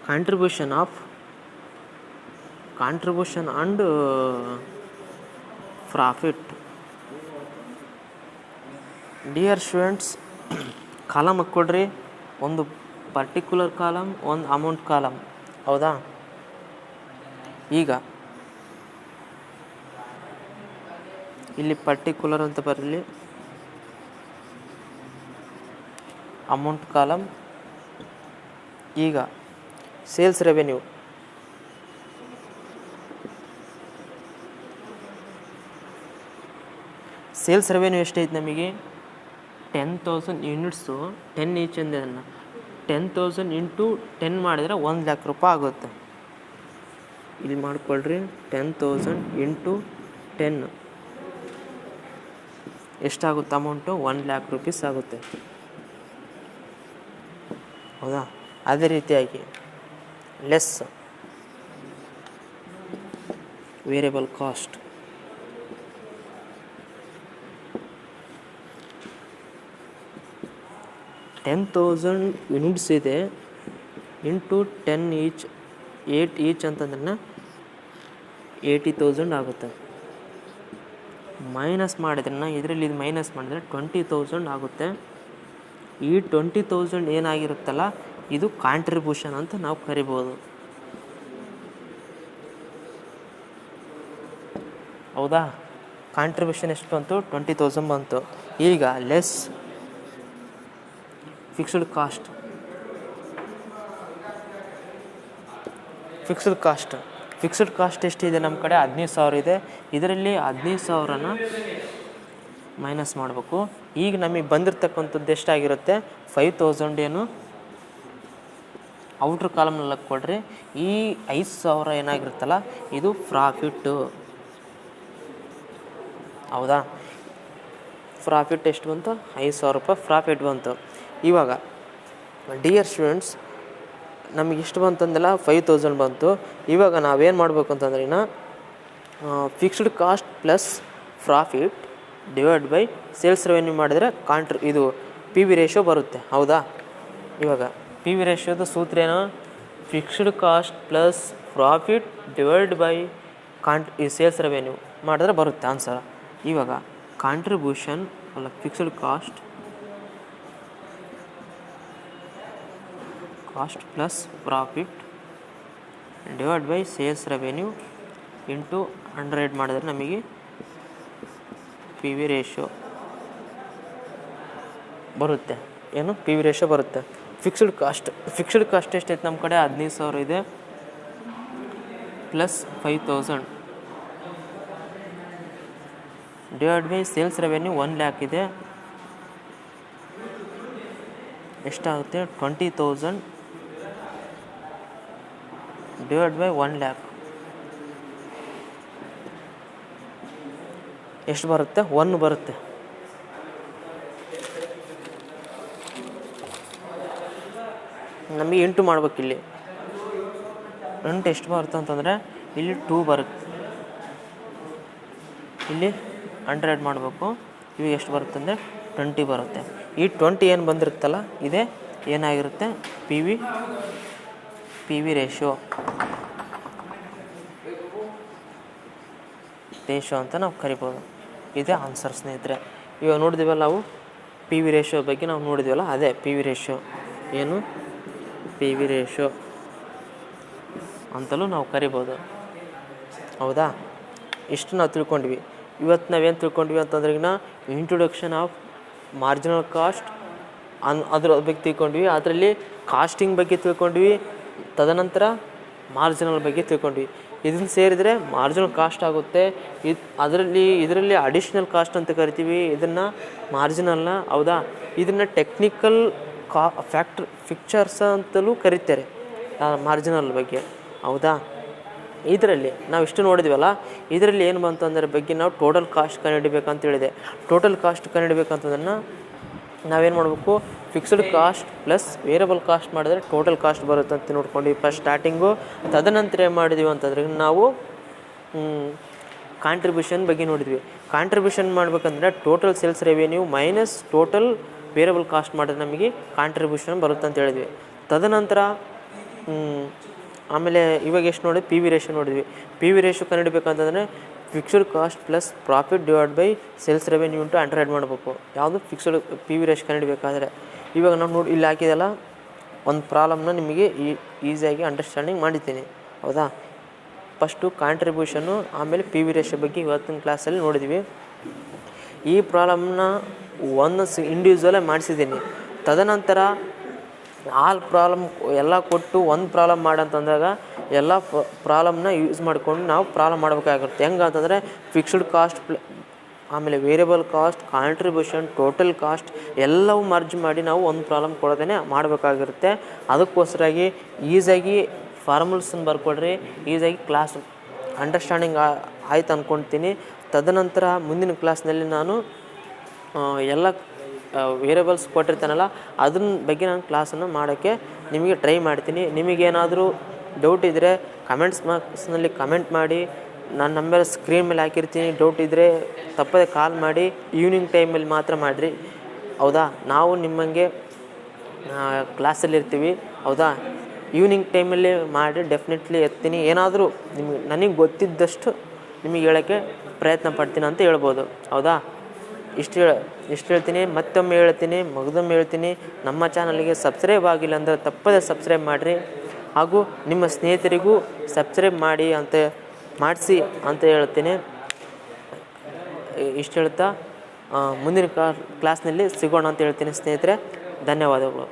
contribution and profit. Dear students, column ಹಾಕ್ಕೊಡ್ರಿ. ಒಂದು ಪರ್ಟಿಕ್ಯುಲರ್ ಕಾಲಮ್, ಒಂದು ಅಮೌಂಟ್ ಕಾಲಮ್. ಹೌದಾ. ಈಗ ಇಲ್ಲಿ ಪರ್ಟಿಕ್ಯುಲರ್ ಅಂತ ಬರಲಿ, ಅಮೌಂಟ್ ಕಾಲಮ್. ಈಗ ಸೇಲ್ಸ್ ರೆವೆನ್ಯೂ, ಸೇಲ್ಸ್ ರೆವೆನ್ಯೂ ಎಷ್ಟೈತೆ ನಮಗೆ, 10,000 ಯೂನಿಟ್ಸು. 10 ಈಚ್ ಅಂದೆ. 10,000 ಇಂಟು 10 ಮಾಡಿದರೆ 1,00,000 ರೂಪಾಯಿ ಆಗುತ್ತೆ. ಇಲ್ಲಿ ಮಾಡ್ಕೊಳ್ರಿ. 10,000 ಇಂಟು 10 ಎಷ್ಟಾಗುತ್ತೆ ಅಮೌಂಟು, 1,00,000 ರೂಪೀಸ್ ಆಗುತ್ತೆ. ಹೌದಾ. ಅದೇ ರೀತಿಯಾಗಿ ಲೆಸ್ ವೇರಿಯಬಲ್ ಕಾಸ್ಟ್, $10,000 ಯೂನಿಟ್ಸ್ ಇದೆ ಇಂಟು 10 ಈಚ್, 8 ಈಚ್ ಅಂತಂದ್ರೆ 80,000 ಆಗುತ್ತೆ. ಮೈನಸ್ ಮಾಡಿದ್ರೆ ಇದರಲ್ಲಿ ಇದು ಮೈನಸ್ ಮಾಡಿದ್ರೆ 20,000 ಆಗುತ್ತೆ. ಈ 20,000 ಏನಾಗಿರುತ್ತಲ್ಲ, ಇದು ಕಾಂಟ್ರಿಬ್ಯೂಷನ್ ಅಂತ ನಾವು ಕರಿಬೋದು. ಹೌದಾ. ಕಾಂಟ್ರಿಬ್ಯೂಷನ್ ಎಷ್ಟು ಬಂತು, 20,000 ಬಂತು. ಈಗ less fixed cost. Fixed cost ಎಷ್ಟಿದೆ ನಮ್ಮ ಕಡೆ, 15,000 ಇದೆ. ಇದರಲ್ಲಿ 15,000ನ ಮೈನಸ್ ಮಾಡಬೇಕು. ಈಗ ನಮಗೆ ಬಂದಿರತಕ್ಕಂಥದ್ದು ಎಷ್ಟಾಗಿರುತ್ತೆ, 5,000 ಏನು ಔಟ್ರ್ ಕಾಲಮ್ನಲ್ಲಿ ಹಾಕ್ಕೊಡ್ರಿ. ಈ 5,000 ಏನಾಗಿರುತ್ತಲ್ಲ, ಇದು ಪ್ರಾಫಿಟ್ಟು. ಹೌದಾ. ಪ್ರಾಫಿಟ್ ಎಷ್ಟು ಬಂತು, 5,000 ರೂಪಾಯಿ ಪ್ರಾಫಿಟ್ ಬಂತು. ಇವಾಗ ಡಿಯರ್ ಸ್ಟೂಡೆಂಟ್ಸ್, ನಮಗೆ ಇಷ್ಟು ಬಂತಂದೆಲ್ಲ 5000 ಬಂತು. ಇವಾಗ ನಾವೇನು ಮಾಡಬೇಕು ಅಂತಂದ್ರೆ fixed cost plus profit divide by sales revenue ಮಾಡಿದರೆ ಇದು ಪಿ ವಿ ರೇಷಿಯೋ ಬರುತ್ತೆ. ಹೌದಾ? ಇವಾಗ ಪಿ ವಿ ರೇಷಿಯೋದ ಸೂತ್ರ ಏನು? Fixed cost plus profit divide by ಈ ಸೇಲ್ಸ್ ರೆವೆನ್ಯೂ ಮಾಡಿದ್ರೆ ಬರುತ್ತೆ ಆನ್ಸರ್. ಇವಾಗ ಕಾಂಟ್ರಿಬ್ಯೂಷನ್ ಅಲ್ಲ, fixed cost plus profit divide by sales revenue into 100 ಮಾಡಿದ್ರೆ ನಮಗೆ ಪಿ ವಿ ರೇಷಿಯೋ ಬರುತ್ತೆ. ಏನು? ಪಿ ವಿ ರೇಷಿಯೋ ಬರುತ್ತೆ. ಫಿಕ್ಸ್ಡ್ ಕಾಸ್ಟ್ ಎಷ್ಟೈತೆ ನಮ್ಮ ಕಡೆ? 15,000 ಇದೆ plus 5,000 divide by sales revenue 1,00,000 ಇದೆ. ಎಷ್ಟಾಗುತ್ತೆ? 20,000 ಡಿವೈಡ್ ಬೈ 1,00,000 ಎಷ್ಟು ಬರುತ್ತೆ? 1 ಬರುತ್ತೆ. ನಮಗೆ ಇಂಟು ಮಾಡ್ಬೇಕು. ಇಲ್ಲಿ ಇಂಟು ಎಷ್ಟು ಬರುತ್ತೆ ಅಂತಂದರೆ ಇಲ್ಲಿ 2 ಬರುತ್ತೆ. ಇಲ್ಲಿ 100 ಮಾಡಬೇಕು. ಇವಾಗ ಎಷ್ಟು ಬರುತ್ತೆ ಅಂದರೆ 20 ಬರುತ್ತೆ. ಈ 20 ಏನು ಬಂದಿರುತ್ತಲ್ಲ ಇದೇ ಏನಾಗಿರುತ್ತೆ? ಪಿ ವಿ ರೇಷಿಯೋ ಅಂತ ನಾವು ಕರಿಬೋದು. ಇದೇ ಆನ್ಸರ್ ಸ್ನೇಹಿತರೆ. ಇವಾಗ ನೋಡಿದ್ದೀವಲ್ಲ ನಾವು ಪಿ ವಿ ರೇಷಿಯೋ ಬಗ್ಗೆ ನಾವು ನೋಡಿದ್ದೀವಲ್ಲ, ಅದೇ ಪಿ ವಿ ರೇಷಿಯೋ. ಏನು? ಪಿ ವಿ ರೇಷಿಯೋ ಅಂತಲೂ ನಾವು ಕರಿಬೋದು. ಹೌದಾ? ಇಷ್ಟು ನಾವು ತಿಳ್ಕೊಂಡ್ವಿ. ಇವತ್ತು ನಾವೇನು ತಿಳ್ಕೊಂಡ್ವಿ ಅಂತಂದ್ರೆ ಇಂಟ್ರೊಡಕ್ಷನ್ ಆಫ್ ಮಾರ್ಜಿನಲ್ ಕಾಸ್ಟ್ ಅದ್ರ ಬಗ್ಗೆ ತಿಳ್ಕೊಂಡ್ವಿ. ಅದರಲ್ಲಿ ಕಾಸ್ಟಿಂಗ್ ಬಗ್ಗೆ ತಿಳ್ಕೊಂಡ್ವಿ. ತದನಂತರ ಮಾರ್ಜಿನಲ್ ಬಗ್ಗೆ ತಿಳ್ಕೊಂಡ್ವಿ. ಇದನ್ನು ಸೇರಿದರೆ ಮಾರ್ಜಿನಲ್ ಕಾಸ್ಟ್ ಆಗುತ್ತೆ. ಇದರಲ್ಲಿ ಅಡಿಷ್ನಲ್ ಕಾಸ್ಟ್ ಅಂತ ಕರಿತೀವಿ, ಇದನ್ನು ಮಾರ್ಜಿನಲ್ನ. ಹೌದಾ? ಇದನ್ನು ಟೆಕ್ನಿಕಲ್ ಫಿಕ್ಚರ್ಸ್ ಅಂತಲೂ ಕರೀತಾರೆ ಮಾರ್ಜಿನಲ್ ಬಗ್ಗೆ. ಹೌದಾ? ಇದರಲ್ಲಿ ನಾವು ಇಷ್ಟು ನೋಡಿದ್ವಲ್ಲ, ಇದರಲ್ಲಿ ಏನು ಬಂತು ಅಂದರೆ ಬಗ್ಗೆ ನಾವು ಟೋಟಲ್ ಕಾಸ್ಟ್ ಕಂಡುಹಿಡಿಬೇಕಂತ ಹೇಳಿದೆ. ಟೋಟಲ್ ಕಾಸ್ಟ್ ಕಂಡುಹಿಡಿಬೇಕಂತದನ್ನು ನಾವೇನು ಮಾಡಬೇಕು? Fixed cost plus variable cost ಮಾಡಿದ್ರೆ ಟೋಟಲ್ ಕಾಸ್ಟ್ ಬರುತ್ತೆ ಅಂತ ನೋಡ್ಕೊಂಡು ಫಸ್ಟ್ ಸ್ಟಾರ್ಟಿಂಗು. ತದನಂತರ ಏನು ಮಾಡಿದ್ವಿ ಅಂತಂದರೆ ನಾವು ಕಾಂಟ್ರಿಬ್ಯೂಷನ್ ಬಗ್ಗೆ ನೋಡಿದ್ವಿ. ಕಾಂಟ್ರಿಬ್ಯೂಷನ್ ಮಾಡಬೇಕಂದ್ರೆ total sales revenue minus total variable cost ಮಾಡಿದ್ರೆ ನಮಗೆ ಕಾಂಟ್ರಿಬ್ಯೂಷನ್ ಬರುತ್ತೆ ಅಂತ ಹೇಳಿದ್ವಿ. ತದನಂತರ ಆಮೇಲೆ ಇವಾಗ ಎಷ್ಟು ನೋಡಿ? ಪಿ ವಿ ರೇಷಿಯೋ ನೋಡಿದ್ವಿ. ಪಿ ವಿ ರೇಷಿಯೋ ಕಂಡುಹಿಡಿಬೇಕಂತಂದರೆ fixed cost plus profit divide by sales revenue into 100 ಮಾಡಬೇಕು. ಯಾವುದು? ಫಿಕ್ಸ್ಡ್ ಪಿ ವಿ ರೇಷಿಯೋ ಕಂಡುಹಿಡಿಬೇಕಾದ್ರೆ. ಇವಾಗ ನಾವು ನೋಡಿ ಇಲ್ಲಿ ಹಾಕಿದೆಲ್ಲ ಒಂದು ಪ್ರಾಬ್ಲಮ್ನ ನಿಮಗೆ ಈಸಿಯಾಗಿ ಅಂಡರ್ಸ್ಟ್ಯಾಂಡಿಂಗ್ ಮಾಡಿದ್ದೀನಿ. ಹೌದಾ? ಫಸ್ಟು ಕಾಂಟ್ರಿಬ್ಯೂಷನ್ನು, ಆಮೇಲೆ ಪಿ ವಿ ರೇಷಿಯೋ ಬಗ್ಗೆ ಇವತ್ತಿನ ಕ್ಲಾಸಲ್ಲಿ ನೋಡಿದ್ವಿ. ಈ ಪ್ರಾಬ್ಲಮ್ನ ಒಂದು ಇಂಡಿವಿಜುವಲೇ ಮಾಡಿಸಿದ್ದೀನಿ. ತದನಂತರ ಪ್ರಾಬ್ಲಮ್ ಎಲ್ಲ ಕೊಟ್ಟು ಒಂದು ಪ್ರಾಬ್ಲಮ್ ಮಾಡಂತಂದಾಗ ಎಲ್ಲ ಪ್ರಾಬ್ಲಮ್ನ ಯೂಸ್ ಮಾಡಿಕೊಂಡು ನಾವು ಪ್ರಾಬ್ಲಮ್ ಮಾಡಬೇಕಾಗಿರುತ್ತೆ. ಹೆಂಗೆ ಅಂತಂದರೆ ಫಿಕ್ಸ್ಡ್ ಕಾಸ್ಟ್ ಆಮೇಲೆ variable cost, contribution, total cost ಎಲ್ಲವೂ ಮರ್ಜ್ ಮಾಡಿ ನಾವು ಒಂದು ಪ್ರಾಬ್ಲಮ್ ಕೊಡೋದೇ ಮಾಡಬೇಕಾಗಿರುತ್ತೆ. ಅದಕ್ಕೋಸ್ಕರಾಗಿ ಈಸಿಯಾಗಿ ಫಾರ್ಮುಲ್ಸನ್ನು ಬರ್ಕೊಡ್ರಿ. ಈಸಿಯಾಗಿ ಕ್ಲಾಸ್ ಅಂಡರ್ಸ್ಟ್ಯಾಂಡಿಂಗ್ ಆಯ್ತು ಅಂದ್ಕೊಳ್ತೀನಿ. ತದನಂತರ ಮುಂದಿನ ಕ್ಲಾಸ್ನಲ್ಲಿ ನಾನು ಎಲ್ಲ ವೇರಿಯಬಲ್ಸ್ ಕೊಟ್ಟಿರ್ತಾನಲ್ಲ ಅದ್ರ ಬಗ್ಗೆ ನಾನು ಕ್ಲಾಸನ್ನು ಮಾಡೋಕ್ಕೆ ನಿಮಗೆ ಟ್ರೈ ಮಾಡ್ತೀನಿ. ನಿಮಗೇನಾದರೂ ಡೌಟ್ ಇದ್ದರೆ ಕಮೆಂಟ್ಸ್ ಬಾಕ್ಸ್ನಲ್ಲಿ ಕಮೆಂಟ್ ಮಾಡಿ. ನನ್ನ ನಂಬರ್ ಸ್ಕ್ರೀನ್ ಮೇಲೆ ಹಾಕಿರ್ತೀನಿ. ಡೌಟ್ ಇದ್ದರೆ ತಪ್ಪದೆ ಕಾಲ್ ಮಾಡಿ. ಈವ್ನಿಂಗ್ ಟೈಮಲ್ಲಿ ಮಾತ್ರ ಮಾಡಿರಿ. ಹೌದಾ? ನಾವು ನಿಮ್ಮಂಗೆ ಕ್ಲಾಸಲ್ಲಿರ್ತೀವಿ. ಹೌದಾ? ಈವ್ನಿಂಗ್ ಟೈಮಲ್ಲಿ ಮಾಡಿ ಡೆಫಿನೆಟ್ಲಿ ಎತ್ತೀನಿ. ಏನಾದರೂ ನನಗೆ ಗೊತ್ತಿದ್ದಷ್ಟು ನಿಮಗೆ ಹೇಳೋಕ್ಕೆ ಪ್ರಯತ್ನ ಪಡ್ತೀನಿ ಅಂತ ಹೇಳ್ಬೋದು. ಹೌದಾ? ಇಷ್ಟು ಹೇಳ್ತೀನಿ. ಮತ್ತೊಮ್ಮೆ ಹೇಳ್ತೀನಿ, ಮಗದೊಮ್ಮೆ ಹೇಳ್ತೀನಿ, ನಮ್ಮ ಚಾನಲ್ಗೆ ಸಬ್ಸ್ಕ್ರೈಬ್ ಆಗಿಲ್ಲ ಅಂದರೆ ತಪ್ಪದೆ ಸಬ್ಸ್ಕ್ರೈಬ್ ಮಾಡಿರಿ. ಹಾಗೂ ನಿಮ್ಮ ಸ್ನೇಹಿತರಿಗೂ ಸಬ್ಸ್ಕ್ರೈಬ್ ಮಾಡಿಸಿ ಅಂತ ಹೇಳ್ತೀನಿ. ಇಷ್ಟು ಹೇಳ್ತಾ ಮುಂದಿನ ಕ್ಲಾಸ್ನಲ್ಲಿ ಸಿಗೋಣ ಅಂತ ಹೇಳ್ತೀನಿ ಸ್ನೇಹಿತರೆ. ಧನ್ಯವಾದಗಳು.